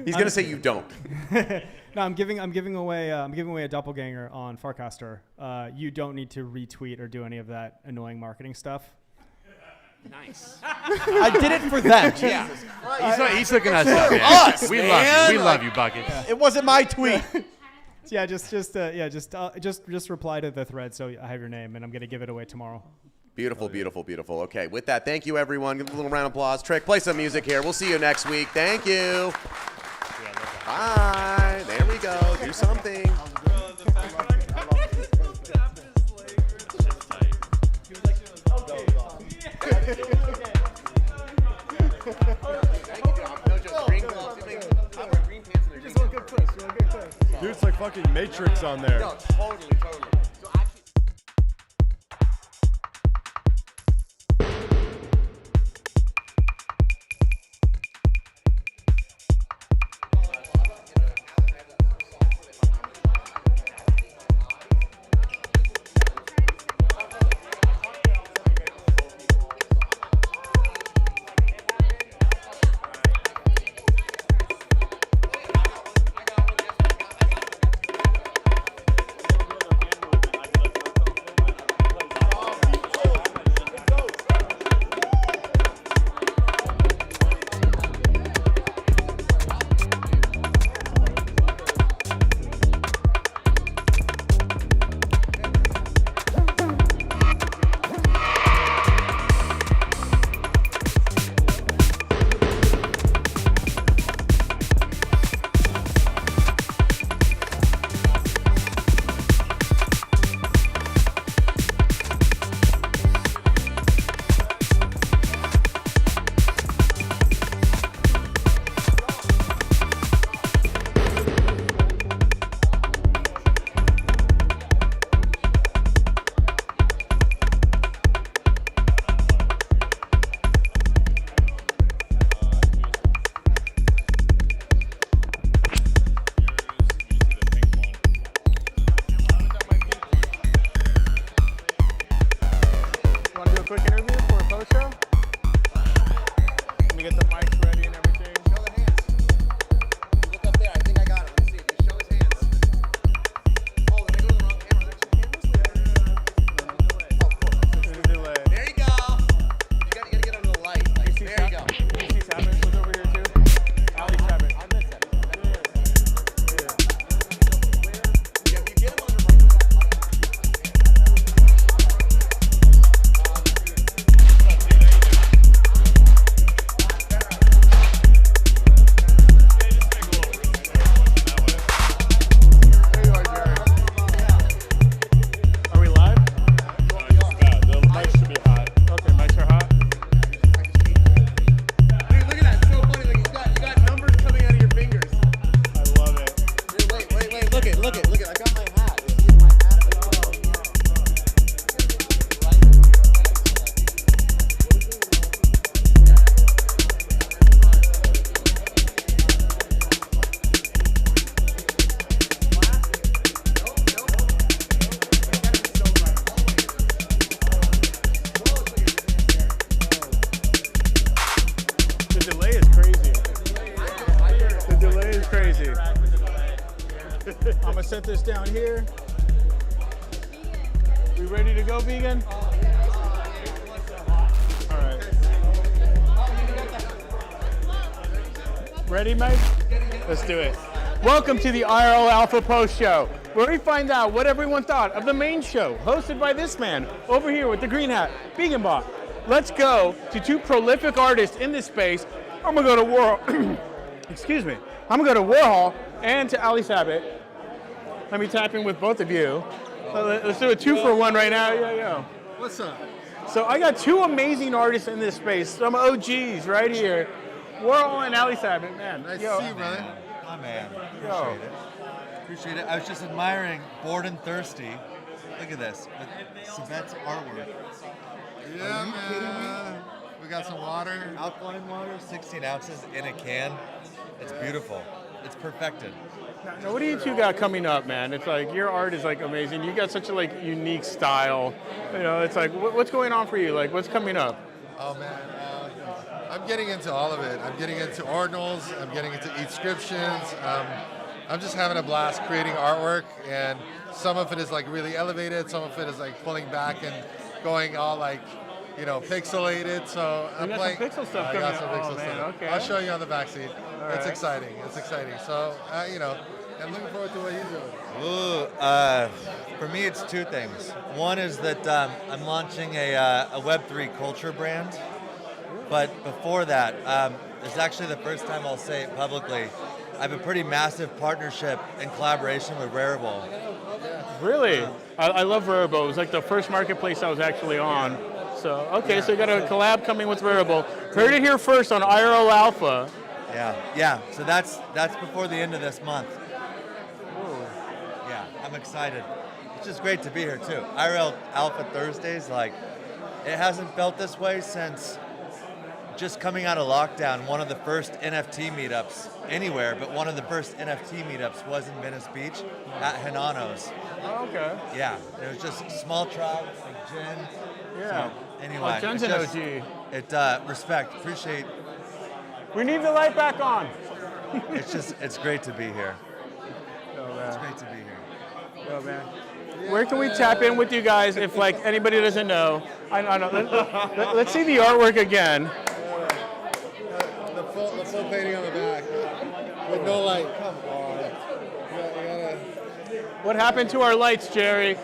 [SPEAKER 1] He's going to say you don't.
[SPEAKER 6] No, I'm giving away a doppelganger on Farcaster. You don't need to retweet or do any of that annoying marketing stuff.
[SPEAKER 12] Nice.
[SPEAKER 5] I did it for them.
[SPEAKER 12] Yeah. He's looking at us. We love you. We love you, Buckets.
[SPEAKER 5] It wasn't my tweet.
[SPEAKER 6] Yeah, just reply to the thread so I have your name, and I'm gonna give it away tomorrow.
[SPEAKER 1] Beautiful, beautiful, beautiful. Okay, with that, thank you, everyone. Give a little round of applause. Trick, play some music here. We'll see you next week. Thank you. Bye. There we go. Do something.
[SPEAKER 4] Dude, it's like fucking Matrix on there.
[SPEAKER 1] No, totally.
[SPEAKER 14] quick interview for a post show? Let me get the mics ready and everything.
[SPEAKER 1] Show the hands. Look up there. I think I got it. Let me see. Just show his hands. Oh, did I go to the wrong camera?
[SPEAKER 14] There's a delay.
[SPEAKER 1] There you go. You gotta get under the light. Like, there you go.
[SPEAKER 14] You see Sabin was over here too? Ali Sabin. I missed that.
[SPEAKER 1] Yeah, if you get him on the right of that light.
[SPEAKER 14] There you are, Jerry. Are we live?
[SPEAKER 15] The mics should be hot.
[SPEAKER 14] Okay, mics are hot.
[SPEAKER 1] Dude, look at that. It's so funny. Like, you got numbers coming out of your fingers.
[SPEAKER 14] I love it.
[SPEAKER 1] Dude, wait. Look it. I got my hat. You see my hat?
[SPEAKER 14] The delay is crazy. The delay is crazy. I'm gonna set this down here. We ready to go, vegan? All right. Ready, Mike? Let's do it. Welcome to the IRL Alpha Post Show, where we find out what everyone thought of the main show, hosted by this man over here with the green hat, Vegan Bot. Let's go to two prolific artists in this space. I'm gonna go to Warhol. Excuse me. I'm gonna go to Warhol and to Ali Sabat. Let me tap in with both of you. Let's do a 2-for-1 right now. Yeah.
[SPEAKER 15] What's up?
[SPEAKER 14] So I got two amazing artists in this space, some OGs right here. Warhol and Ali Sabat, man.
[SPEAKER 15] Nice
[SPEAKER 14] Yo.
[SPEAKER 15] to see you, brother.
[SPEAKER 16] My man.
[SPEAKER 14] Yo.
[SPEAKER 16] Appreciate it. I was just admiring Bored and Thirsty. Look at this. With Sabat's artwork.
[SPEAKER 15] Yeah, man. We got some water.
[SPEAKER 16] Alkaline water, 16 ounces in a can. It's beautiful. It's perfected.
[SPEAKER 14] Now, what do you two got coming up, man? It's like your art is like amazing. You got such a like unique style. You know, it's like what's going on for you? Like, what's coming up?
[SPEAKER 15] Oh, man. I'm getting into all of it. I'm getting into ordinals. I'm getting into inscriptions. I'm just having a blast creating artwork, and some of it is like really elevated. Some of it is like pulling back and going all like, you know, pixelated. So I'm
[SPEAKER 14] got
[SPEAKER 15] playing.
[SPEAKER 14] some pixel stuff
[SPEAKER 15] I
[SPEAKER 14] coming
[SPEAKER 15] got some
[SPEAKER 14] up.
[SPEAKER 15] pixel
[SPEAKER 14] Oh, man,
[SPEAKER 15] stuff.
[SPEAKER 14] okay.
[SPEAKER 15] I'll show you on the backseat.
[SPEAKER 14] All
[SPEAKER 15] It's
[SPEAKER 14] right.
[SPEAKER 15] exciting. It's exciting. So you know, I'm looking forward to what he's doing.
[SPEAKER 16] Ooh, for me, it's two things. One is that I'm launching a Web3 culture brand. But before that, it's actually the first time I'll say it publicly. I have a pretty massive partnership and collaboration with Rarible.
[SPEAKER 14] Really? I love Rarible. It was like the first marketplace I was actually on. So, okay, so you got a collab coming with Rarible. Heard it here first on IRL Alpha.
[SPEAKER 16] Yeah. So that's before the end of this month. Yeah, I'm excited. It's just great to be here too. IRL Alpha Thursdays, like, it hasn't felt this way since just coming out of lockdown. One of the first NFT meetups anywhere, but one of the first NFT meetups was in Venice Beach at Hanano's.
[SPEAKER 14] Oh, okay.
[SPEAKER 16] Yeah, it was just small tribe, like Jen.
[SPEAKER 14] Yeah.
[SPEAKER 16] So, anyway,
[SPEAKER 14] Oh, Jen's
[SPEAKER 16] it's
[SPEAKER 14] an
[SPEAKER 16] just-
[SPEAKER 14] OG.
[SPEAKER 16] Respect, appreciate.
[SPEAKER 14] We need the light back on.
[SPEAKER 16] It's great to be here.
[SPEAKER 14] Oh, man.
[SPEAKER 16] It's great to be here.
[SPEAKER 14] Oh, man. Where can we tap in with you guys if like anybody doesn't know? I know. Let's see the artwork again.
[SPEAKER 15] The full painting on the back with no light. Come on. You gotta.
[SPEAKER 14] What happened to our lights, Jerry?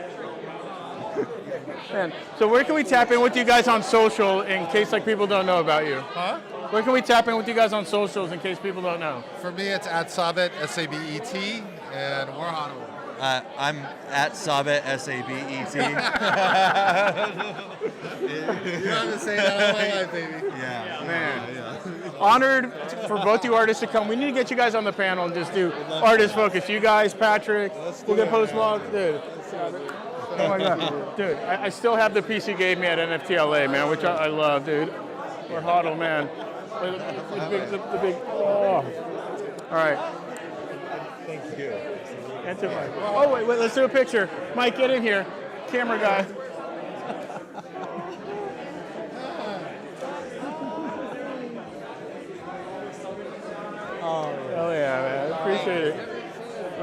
[SPEAKER 14] Man, so where can we tap in with you guys on social in case like people don't know about you?
[SPEAKER 15] Huh?
[SPEAKER 14] Where can we tap in with you guys on socials in case people don't know?
[SPEAKER 15] For me, it's at Sabet, S-A-B-E-T, and Warhol.
[SPEAKER 16] I'm at Sabet, S-A-B-E-T.
[SPEAKER 15] You have to say that all my life, baby.
[SPEAKER 16] Yeah.
[SPEAKER 14] Man. Honored for both you artists to come. We need to get you guys on the panel and just do artist focus. You guys, Patrick, we'll get post log. Dude. Oh my God. Dude, I still have the piece you gave me at NFTLA, man, which I love, dude. We're HODL, man. The big, oh. All right.
[SPEAKER 15] Thank you.
[SPEAKER 14] That's it, Mike. Oh, wait, let's do a picture. Mike, get in here. Camera guy.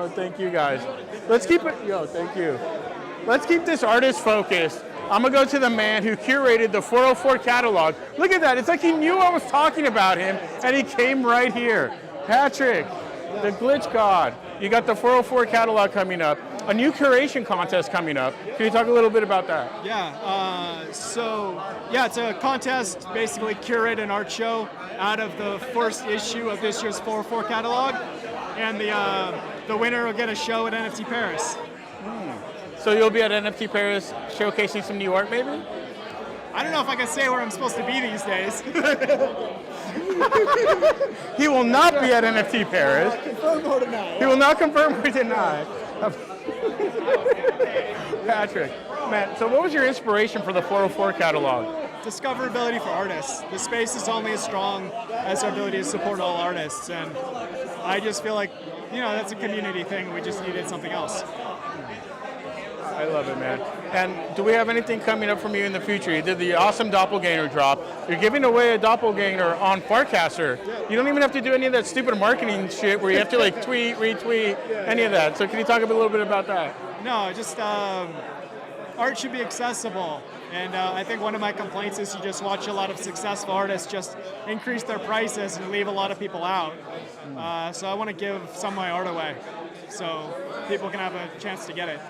[SPEAKER 14] Yo, thank you guys. Let's keep it. Yo, thank you. Let's keep this artist focused. I'm gonna go to the man who curated the 404 catalog. Look at that. It's like he knew I was talking about him, and he came right here. Patrick, the glitch god. You got the 404 catalog coming up. A new curation contest coming up. Can you talk a little bit about that?
[SPEAKER 6] Yeah, it's a contest, basically curate an art show out of the first issue of this year's 404 catalog, and the winner will get a show at NFT Paris.
[SPEAKER 14] So you'll be at NFT Paris showcasing some new art, maybe?
[SPEAKER 6] I don't know if I can say where I'm supposed to be these days.
[SPEAKER 14] He will not be at NFT Paris.
[SPEAKER 6] Confirm or deny.
[SPEAKER 14] He will not confirm or deny. Patrick, Matt, so what was your inspiration for the 404 catalog?
[SPEAKER 6] Discoverability for artists. The space is only as strong as our ability to support all artists, and I just feel like, that's a community thing. We just needed something else.
[SPEAKER 14] I love it, man. And do we have anything coming up from you in the future? You did the awesome doppelganger drop. You're giving away a doppelganger on Farcaster. You don't even have to do any of that stupid marketing shit where you have to tweet, retweet, any of that. So can you talk a little bit about that?
[SPEAKER 6] No, just art should be accessible. And I think one of my complaints is you just watch a lot of successful artists just increase their prices and leave a lot of people out. So I want to give some of my art away so people can have a chance to get it.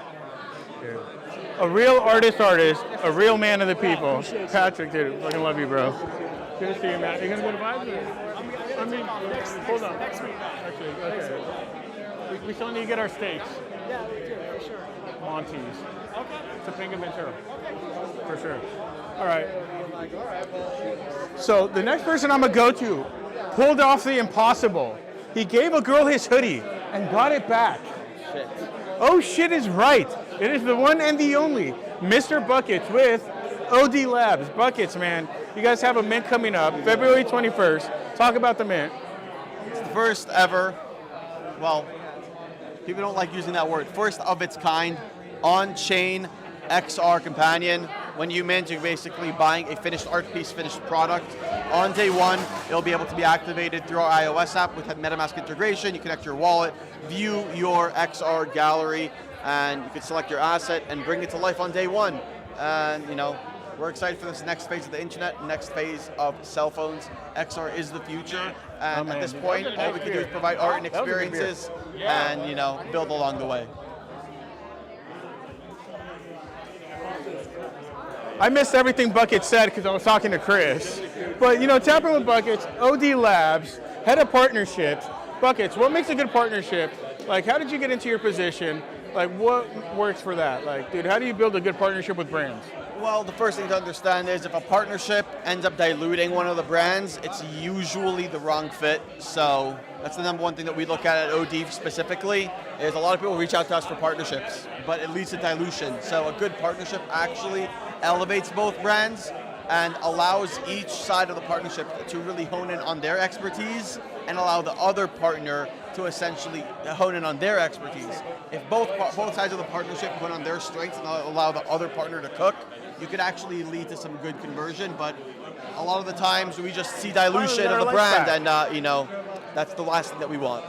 [SPEAKER 14] A real artist, a real man of the people. Patrick, dude, fucking love you, bro. Good to see you, man. Are you gonna go to Vibes? Hold on. Next week. Okay. We still need to get our steaks.
[SPEAKER 6] Yeah, we do, for sure.
[SPEAKER 14] Monty's.
[SPEAKER 6] Okay.
[SPEAKER 14] Topanga Ventura.
[SPEAKER 6] Okay.
[SPEAKER 14] For sure. All right. So the next person I'm gonna go to pulled off the impossible. He gave a girl his hoodie and got it back.
[SPEAKER 5] Shit.
[SPEAKER 14] Oh shit is right. It is the one and the only Mr. Buckets with OD Labs. Buckets, man. You guys have a mint coming up, February 21st. Talk about the mint.
[SPEAKER 5] It's the first ever, well, people don't like using that word, first of its kind, on-chain XR companion. When you mint, you're basically buying a finished art piece, finished product. On day one, it'll be able to be activated through our iOS app with MetaMask integration. You connect your wallet, view your XR gallery, and you can select your asset and bring it to life on day one. And we're excited for this next phase of the internet, next phase of cell phones. XR is the future, and at this point, all we can do is provide art and experiences, and build along the way.
[SPEAKER 14] I missed everything Buckets said because I was talking to Chris. But tapping with Buckets, OD Labs, head of partnerships. Buckets, what makes a good partnership? How did you get into your position? What works for that? Dude, how do you build a good partnership with brands?
[SPEAKER 5] Well, the first thing to understand is if a partnership ends up diluting one of the brands, it's usually the wrong fit. So that's the number one thing that we look at OD specifically, is a lot of people reach out to us for partnerships, but it leads to dilution. So a good partnership actually elevates both brands and allows each side of the partnership to really hone in on their expertise and allow the other partner to essentially hone in on their expertise. If both sides of the partnership hone on their strengths and allow the other partner to cook, you could actually lead to some good conversion, but a lot of the times we just see dilution of the brand, and that's the last thing that we want.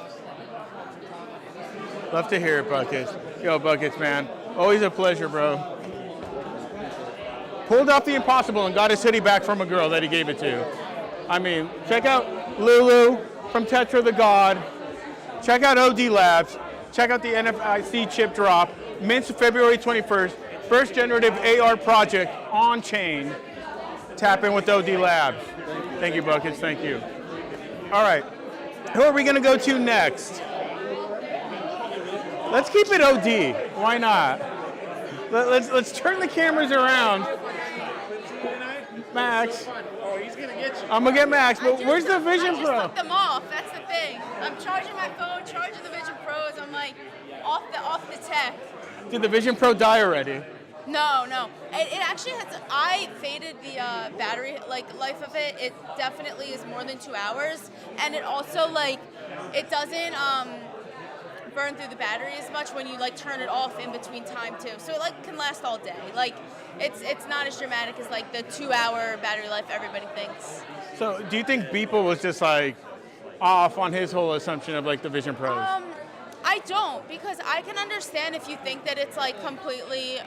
[SPEAKER 14] Love to hear it, Buckets. Yo, Buckets, man. Always a pleasure, bro. Pulled off the impossible and got his hoodie back from a girl that he gave it to. I mean, check out Lulu from Tetra the God. Check out OD Labs. Check out the NFIC chip drop. Mints February 21st. First generative AR project on chain. Tap in with OD Labs. Thank you, Buckets. Thank you. All right. Who are we going to go to next? Let's keep it OD. Why not? Let's turn the cameras around. Max.
[SPEAKER 17] Oh, he's gonna get you.
[SPEAKER 14] I'm gonna get Max, but where's the Vision
[SPEAKER 17] I
[SPEAKER 14] Pro?
[SPEAKER 17] just took them off. That's the thing. I'm charging my phone, charging the Vision Pros. I'm like off the tech.
[SPEAKER 14] Did the Vision Pro die already?
[SPEAKER 17] No. It actually has. I faded the battery life of it. It definitely is more than 2 hours, and it also it doesn't burn through the battery as much when you turn it off in between time too. So it can last all day. It's not as dramatic as the 2 hour battery life everybody thinks.
[SPEAKER 14] So do you think Beeple was just off on his whole assumption of the Vision Pros?
[SPEAKER 17] I don't, because I can understand if you think that it's like completely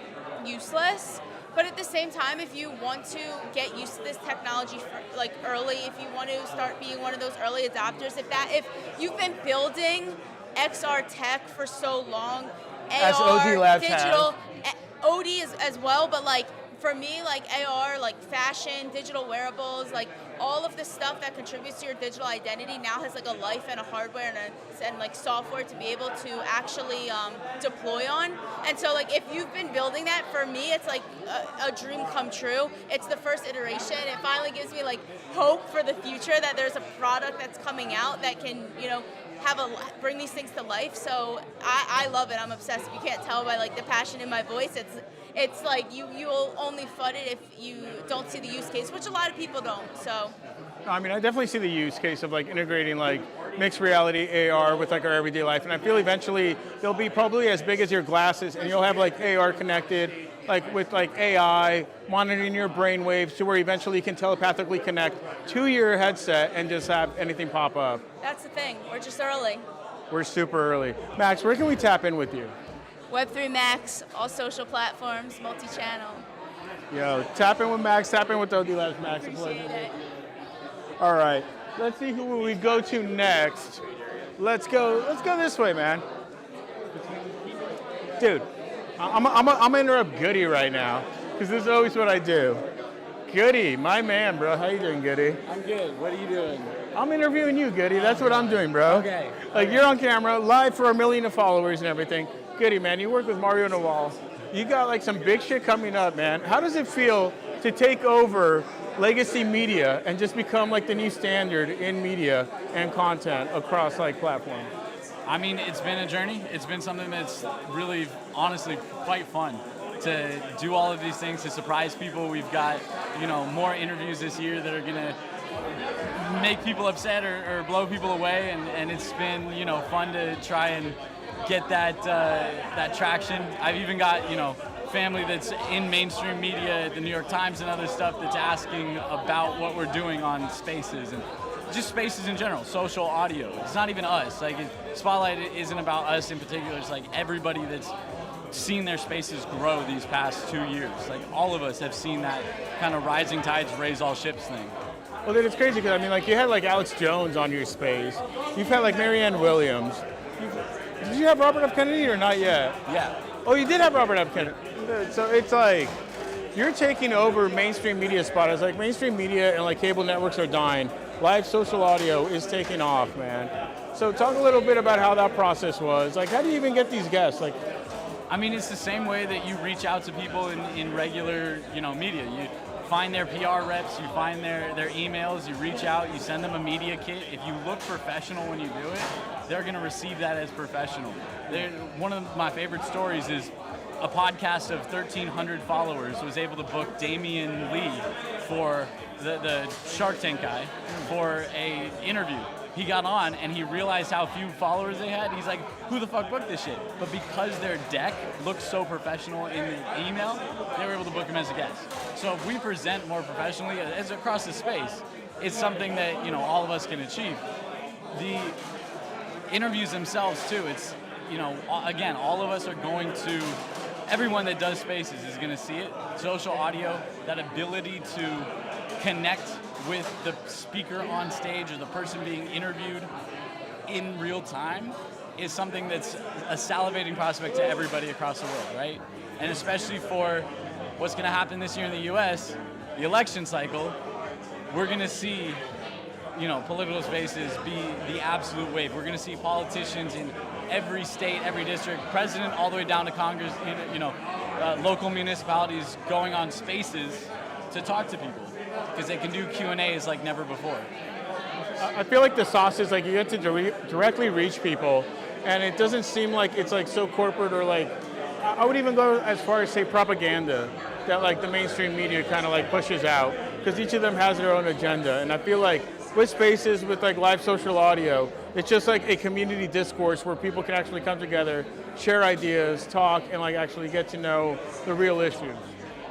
[SPEAKER 17] useless. But at the same time, if you want to get used to this technology like early, if you want to start being one of those early adopters, if you've been building XR tech for so long,
[SPEAKER 14] As
[SPEAKER 17] AR,
[SPEAKER 14] OD Labs
[SPEAKER 17] digital, OD is as well, but like for me, like AR, like fashion, digital wearables, like all of the stuff that contributes to your digital identity now has like a life and a hardware and like software to be able to actually deploy on. And so like if you've been building that, for me, it's like a dream come true. It's the first iteration. It finally gives me like hope for the future that there's a product that's coming out that can, you know, bring these things to life. So I love it. I'm obsessed. If you can't tell by like the passion in my voice, it's like you'll only fud it if you don't see the use case, which a lot of people don't. So
[SPEAKER 14] I mean, I definitely see the use case of like integrating like mixed reality AR with like our everyday life, and I feel eventually they'll be probably as big as your glasses, and you'll have like AR connected, like with like AI monitoring your brain waves to where eventually you can telepathically connect to your headset and just have anything pop up.
[SPEAKER 17] that's the thing. We're just early.
[SPEAKER 14] We're super early. Max, where can we tap in with you?
[SPEAKER 17] Web3 Max, all social platforms, multi-channel.
[SPEAKER 14] Yo, tap in with Max, tap in with OD Labs Max.
[SPEAKER 17] Appreciate it.
[SPEAKER 14] All right, let's see who we go to next. Let's go this way, man. Dude, I'm gonna interrupt Goody right now, because this is always what I do. Goody, my man, bro. How you doing, Goody?
[SPEAKER 18] I'm good. What are you doing?
[SPEAKER 14] I'm interviewing you, Goody. That's what I'm doing, bro.
[SPEAKER 18] Okay.
[SPEAKER 14] Like, you're on camera, live for 1 million of followers and everything. Goody, man, you work with Mario Nawal. You got like some big shit coming up, man. How does it feel to take over legacy media and just become like the new standard in media and content across like platforms?
[SPEAKER 10] I mean, it's been a journey. It's been something that's really, honestly, quite fun to do all of these things, to surprise people. We've got, you know, more interviews this year that are gonna make people upset or blow people away, and it's been, you know, fun to try and get that traction. I've even got, you know, family that's in mainstream media, the New York Times and other stuff, that's asking about what we're doing on Spaces and just Spaces in general, social audio. It's not even us. Like, Spotlight isn't about us in particular. It's like everybody that's seen their Spaces grow these past 2 years. Like, all of us have seen that kind of rising tides raise all ships thing.
[SPEAKER 14] Well, dude, it's crazy because I mean, like, you had like Alex Jones on your space. You've had like Marianne Williams. Did you have Robert F. Kennedy or not yet?
[SPEAKER 10] Yeah.
[SPEAKER 14] Oh, you did have Robert F. Kennedy. So it's like you're taking over mainstream media spot. It's like mainstream media and like cable networks are dying. Live social audio is taking off, man. So talk a little bit about how that process was. Like, how do you even get these guests? Like,
[SPEAKER 10] I mean, it's the same way that you reach out to people in regular, you know, media. You find their PR reps, you find their emails, you reach out, you send them a media kit. If you look professional when you do it, they're going to receive that as professional. One of my favorite stories is a podcast of 1,300 followers was able to book Damian Lee for the Shark Tank guy for a interview. He got on and he realized how few followers they had. He's like, who the fuck booked this shit? But because their deck looked so professional in the email, they were able to book him as a guest. So if we present more professionally as across the space, it's something that, you know, all of us can achieve. The interviews themselves too, it's, you know, again, all of us are going to, everyone that does Spaces is going to see it. Social audio, that ability to connect with the speaker on stage or the person being interviewed in real time is something that's a salivating prospect to everybody across the world, right? And especially for what's going to happen this year in the US, the election cycle, we're going to see, you know, political Spaces be the absolute wave. We're going to see politicians in every state, every district, president all the way down to Congress, you know, local municipalities going on Spaces to talk to people, because they can do Q&As like never before.
[SPEAKER 14] I feel like the sauce is like you get to directly reach people, and it doesn't seem like it's like so corporate or like, I would even go as far as say propaganda that like the mainstream media kind of like pushes out, because each of them has their own agenda. And I feel like with Spaces, with like live social audio, it's just like a community discourse where people can actually come together, share ideas, talk, and like actually get to know the real issues.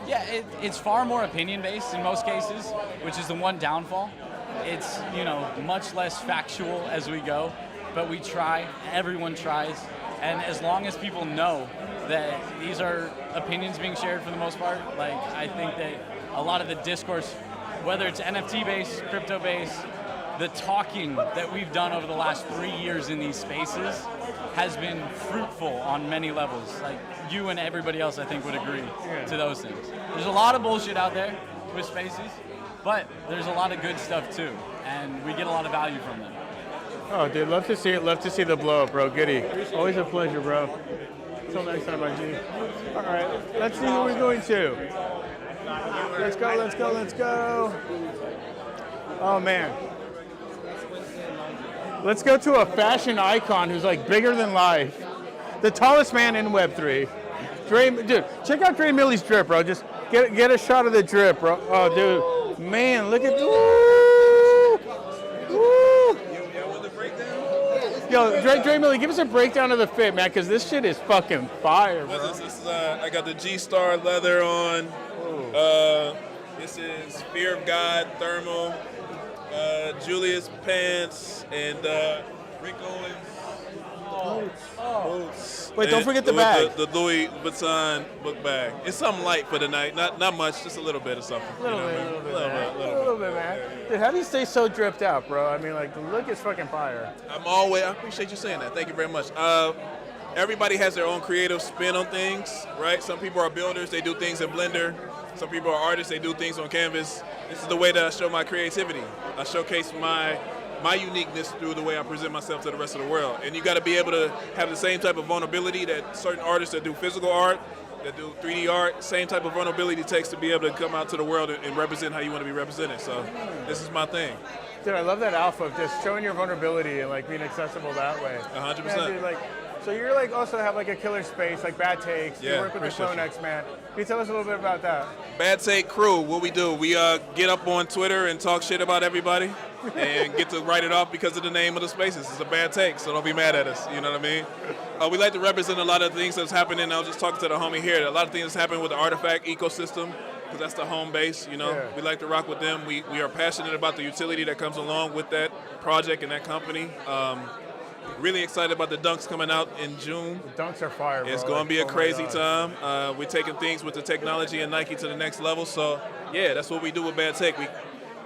[SPEAKER 10] Yeah, it's far more opinion-based in most cases, which is the one downfall. It's, you know, much less factual as we go, but we try, everyone tries And as long as people know that these are opinions being shared for the most part, like I think that a lot of the discourse, whether it's NFT-based, crypto-based, the talking that we've done over the last 3 years in these spaces has been fruitful on many levels. Like you and everybody else, I think, would agree to those things. There's a lot of bullshit out there with spaces, but there's a lot of good stuff too, and we get a lot of value from them.
[SPEAKER 14] Oh, dude, love to see it. Love to see the blow up, bro. Giddy. Always a pleasure, bro. Until next time, my G. All right, let's see who we're going to. Let's go, let's go, let's go. Oh, man. Let's go to a fashion icon who's like bigger than life. The tallest man in Web3. Dude, check out Dre Millie's drip, bro. Just get a shot of the drip, bro. Oh, dude. Man, look at Yo, Dre Millie, give us a breakdown of the fit, man, because this shit is fucking fire, bro.
[SPEAKER 8] This is I got the G-Star leather on. This is Fear of God thermal. Julius pants and Rick Owens boots.
[SPEAKER 14] Wait, don't forget the bag.
[SPEAKER 8] The Louis Vuitton book bag. It's something light for the night. Not much, just a little bit of something.
[SPEAKER 14] A little bit, man. Dude, how do you stay so dripped out, bro? I mean, like, the look is fucking fire.
[SPEAKER 8] I appreciate you saying that. Thank you very much. Everybody has their own creative spin on things, right? Some people are builders, they do things in Blender. Some people are artists, they do things on canvas. This is the way that I show my creativity. I showcase my uniqueness through the way I present myself to the rest of the world. And you got to be able to have the same type of vulnerability that certain artists that do physical art, that do 3D art, same type of vulnerability it takes to be able to come out to the world and represent how you want to be represented. So this is my thing.
[SPEAKER 14] Dude, I love that alpha of just showing your vulnerability and like being accessible that way.
[SPEAKER 8] 100%.
[SPEAKER 14] Man, dude, so you're like also have like a killer space, like Bad Takes.
[SPEAKER 8] Yeah,
[SPEAKER 14] you work with the Clonex, man. Can you tell us a little bit about that?
[SPEAKER 8] Bad Take Crew, what we do, we get up on Twitter and talk shit about everybody and get to write it off because of the name of the spaces. It's a bad take, so don't be mad at us, you know what I mean? We like to represent a lot of things that's happening. I was just talking to the homie here. A lot of things that's happening with the Artifact ecosystem, because that's the home base, you know? Yeah. We like to rock with them. We are passionate about the utility that comes along with that project and that company. Really excited about the dunks coming out in June.
[SPEAKER 14] The dunks are fire, bro.
[SPEAKER 8] It's going to be a crazy time. We're taking things with the technology and Nike to the next level. So, yeah, that's what we do with Bad Take. We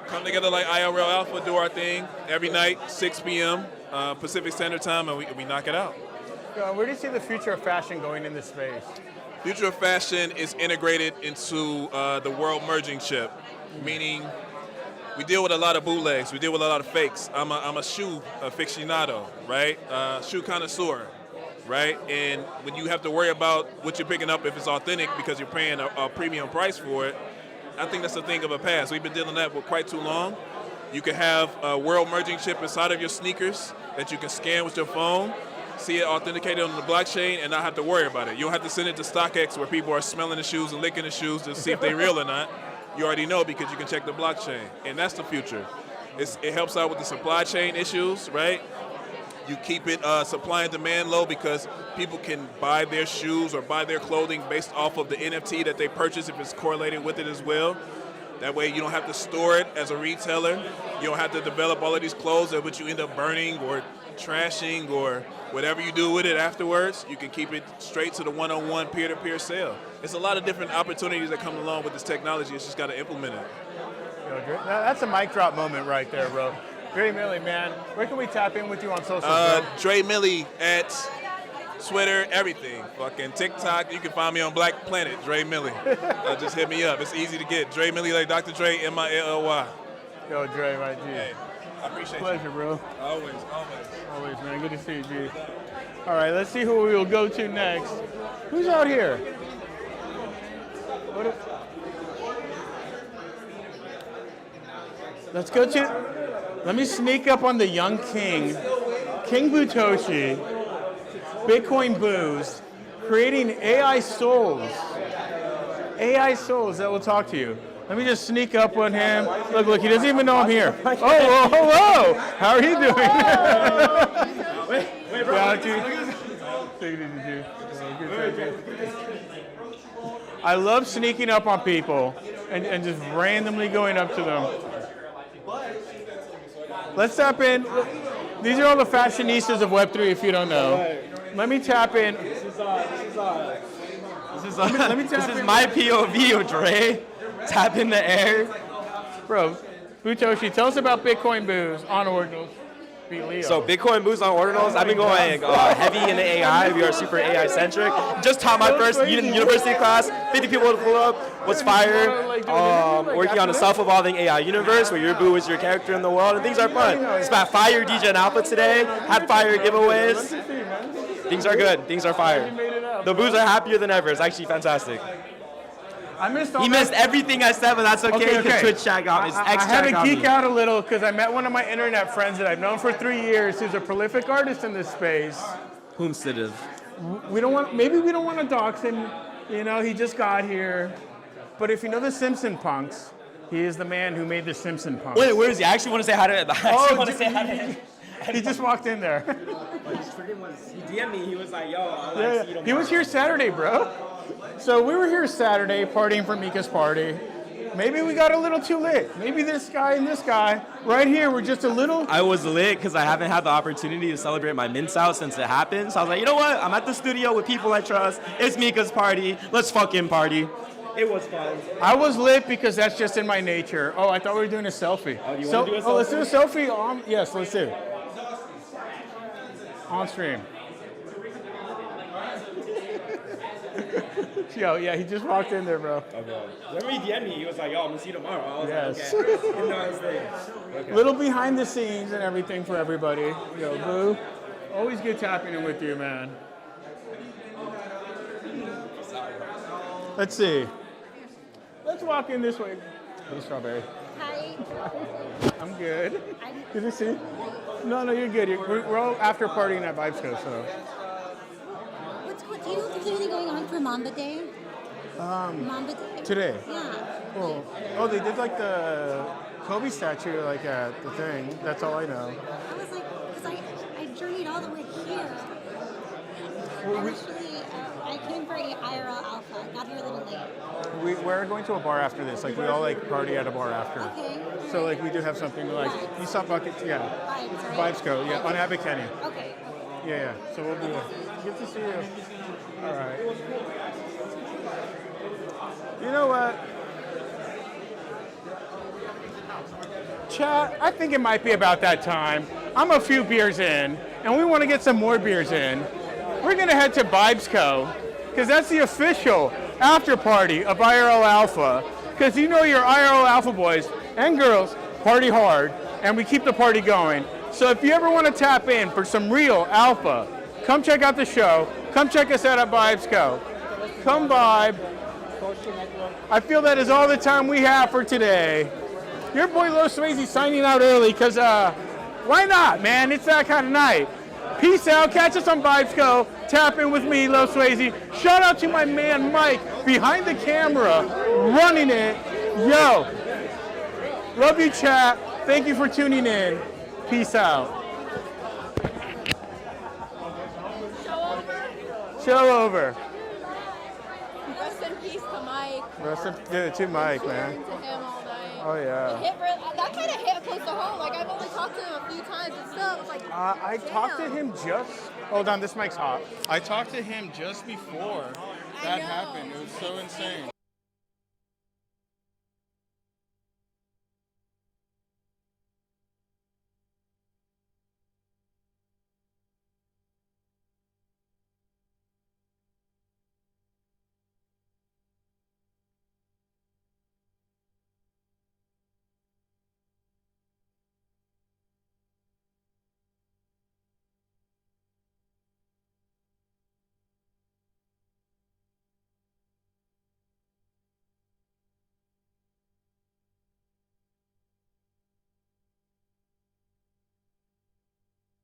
[SPEAKER 8] come together like IRL Alpha, do our thing every night, 6 p.m. Pacific Standard Time, and we knock it out.
[SPEAKER 14] Where do you see the future of fashion going in this space?
[SPEAKER 8] Future of fashion is integrated into the world merging chip, meaning we deal with a lot of bootlegs. We deal with a lot of fakes. I'm a shoe aficionado, right? Shoe connoisseur, right? And when you have to worry about what you're picking up if it's authentic because you're paying a premium price for it, I think that's a thing of a past. We've been dealing with that for quite too long. You can have a world merging chip inside of your sneakers that you can scan with your phone, see it authenticated on the blockchain, and not have to worry about it. You don't have to send it to StockX where people are smelling the shoes and licking the shoes to see if they're real or not. You already know because you can check the blockchain, and that's the future. It helps out with the supply chain issues, right? You keep it supply and demand low because people can buy their shoes or buy their clothing based off of the NFT that they purchase if it's correlated with it as well. That way you don't have to store it as a retailer. You don't have to develop all of these clothes that which you end up burning or trashing or whatever you do with it afterwards. You can keep it straight to the one-on-one peer-to-peer sale. It's a lot of different opportunities that come along with this technology. It's just got to implement it.
[SPEAKER 14] That's a mic drop moment right there, bro. Dre Millie, man. Where can we tap in with you on social? Bro?
[SPEAKER 8] Dre Millie at Twitter, everything. Fucking TikTok. You can find me on Black Planet, Dre Millie. Just hit me up. It's easy to get. Dre Millie like Dr. Dre, M-I-L-L-Y.
[SPEAKER 14] Yo, Dre, my G.
[SPEAKER 8] Hey, I appreciate
[SPEAKER 14] pleasure, bro.
[SPEAKER 8] Always.
[SPEAKER 14] Always, man. Good to see you, G. All right, let's see who we will go to next. Who's out here? Let's go to... Let me sneak up on the young king, King Butoshi, Bitcoin Booze, creating AI souls. AI souls that will talk to you. Let me just sneak up on him. Look, he doesn't even know I'm here. Oh, hello. How are you doing? Wait, bro. Take it easy, G. I love sneaking up on people and just randomly going up to them. Let's tap in. These are all the fashionistas of Web3 if you don't know. Let me tap in.
[SPEAKER 13] This is
[SPEAKER 14] Let me tap
[SPEAKER 13] this is
[SPEAKER 14] in.
[SPEAKER 13] my POV, Dre. Tap in the air.
[SPEAKER 14] Bro, Butoshi, tell us about Bitcoin booze on Ordinals. Beat Leo.
[SPEAKER 13] So Bitcoin boost on ordinals. I've been going heavy into AI. We are super AI centric. Just taught my first university class. 50 people to pull up. Was fire. Working on a self-evolving AI universe where your boo is your character in the world, and things are fun. It's about fire DJ and Alpha today. Had fire giveaways. Things are good. Things are fire. The boos are happier than ever. It's actually fantastic.
[SPEAKER 14] I missed all
[SPEAKER 13] He missed everything I said, but that's okay. Because Twitch chat got me.
[SPEAKER 14] I had to geek out a little because I met one of my internet friends that I've known for 3 years who's a prolific artist in this space.
[SPEAKER 13] Whomstead.
[SPEAKER 14] Maybe we don't want to dox him. You know, he just got here. But if you know the Simpson Punks, he is the man who made the Simpson Punks.
[SPEAKER 13] Wait, where is he? I actually want to say hi to him.
[SPEAKER 14] He just walked in there.
[SPEAKER 13] He DM'd me. He was like, yo,
[SPEAKER 14] Yeah. He was here Saturday, bro. So we were here Saturday partying for Mika's party. Maybe we got a little too lit. Maybe this guy and this guy right here were just a little.
[SPEAKER 13] I was lit because I haven't had the opportunity to celebrate my mints out since it happened. So I was like, you know what? I'm at the studio with people I trust. It's Mika's party. Let's fucking party. It was fun.
[SPEAKER 14] I was lit because that's just in my nature. Oh, I thought we were doing a selfie.
[SPEAKER 13] Oh, do you want to do a selfie?
[SPEAKER 14] Oh, let's do a selfie. Yes, let's do. On stream. Yo, yeah, he just walked in there, bro.
[SPEAKER 13] Okay. Whenever he DM'd me, he was like, yo, I'm going to see you tomorrow. I was
[SPEAKER 14] Yes.
[SPEAKER 13] like, okay. Didn't know his thing. Okay.
[SPEAKER 14] Little behind the scenes and everything for everybody. Yo, Boo, always good tapping in with you, man. Let's see. Let's walk in this way. Hey, Strawberry.
[SPEAKER 18] Hi.
[SPEAKER 14] I'm good. Good to see you. No, you're good. We're all after partying at Vibesco, so.
[SPEAKER 18] Do you know if there's anything going on for Mamba Day? Mamba Day?
[SPEAKER 14] Today.
[SPEAKER 18] Yeah.
[SPEAKER 14] Oh, they did like the Kobe statue like at the thing. That's all I know.
[SPEAKER 18] I was like, because I journeyed all the way here. I came for IRL Alpha. I got here a little late.
[SPEAKER 14] We're going to a bar after this. Like we all like party at a bar after.
[SPEAKER 18] Okay.
[SPEAKER 14] So like we do have something to like. You saw buckets, yeah.
[SPEAKER 18] Vibes, right?
[SPEAKER 14] Vibesco, yeah, on Abbott Kenny.
[SPEAKER 18] Okay.
[SPEAKER 14] Yeah. So we'll be there. Good to see you. All right. You know what? Chat, I think it might be about that time. I'm a few beers in, and we want to get some more beers in. We're going to head to Vibesco, because that's the official after party of IRL Alpha. Because you know your IRL Alpha boys and girls party hard, and we keep the party going. So if you ever want to tap in for some real Alpha, come check out the show. Come check us out at Vibesco. Come vibe. I feel that is all the time we have for today. Your boy Lo Swayze signing out early because why not, man? It's that kind of night. Peace out. Catch us on Vibesco. Tap in with me, Lo Swayze. Shout out to my man Mike behind the camera, running it. Yo, love you, chat. Thank you for tuning in. Peace out. Show over.
[SPEAKER 17] Rest in peace to Mike.
[SPEAKER 14] Rest in to Mike, man.
[SPEAKER 17] To him all night.
[SPEAKER 14] Oh yeah.
[SPEAKER 17] That kind of hit close to home. Like I've only talked to him a few times and stuff. It's like.
[SPEAKER 14] I talked to him just. Hold on, this mic's hot. I talked to him just before that happened. It was so insane.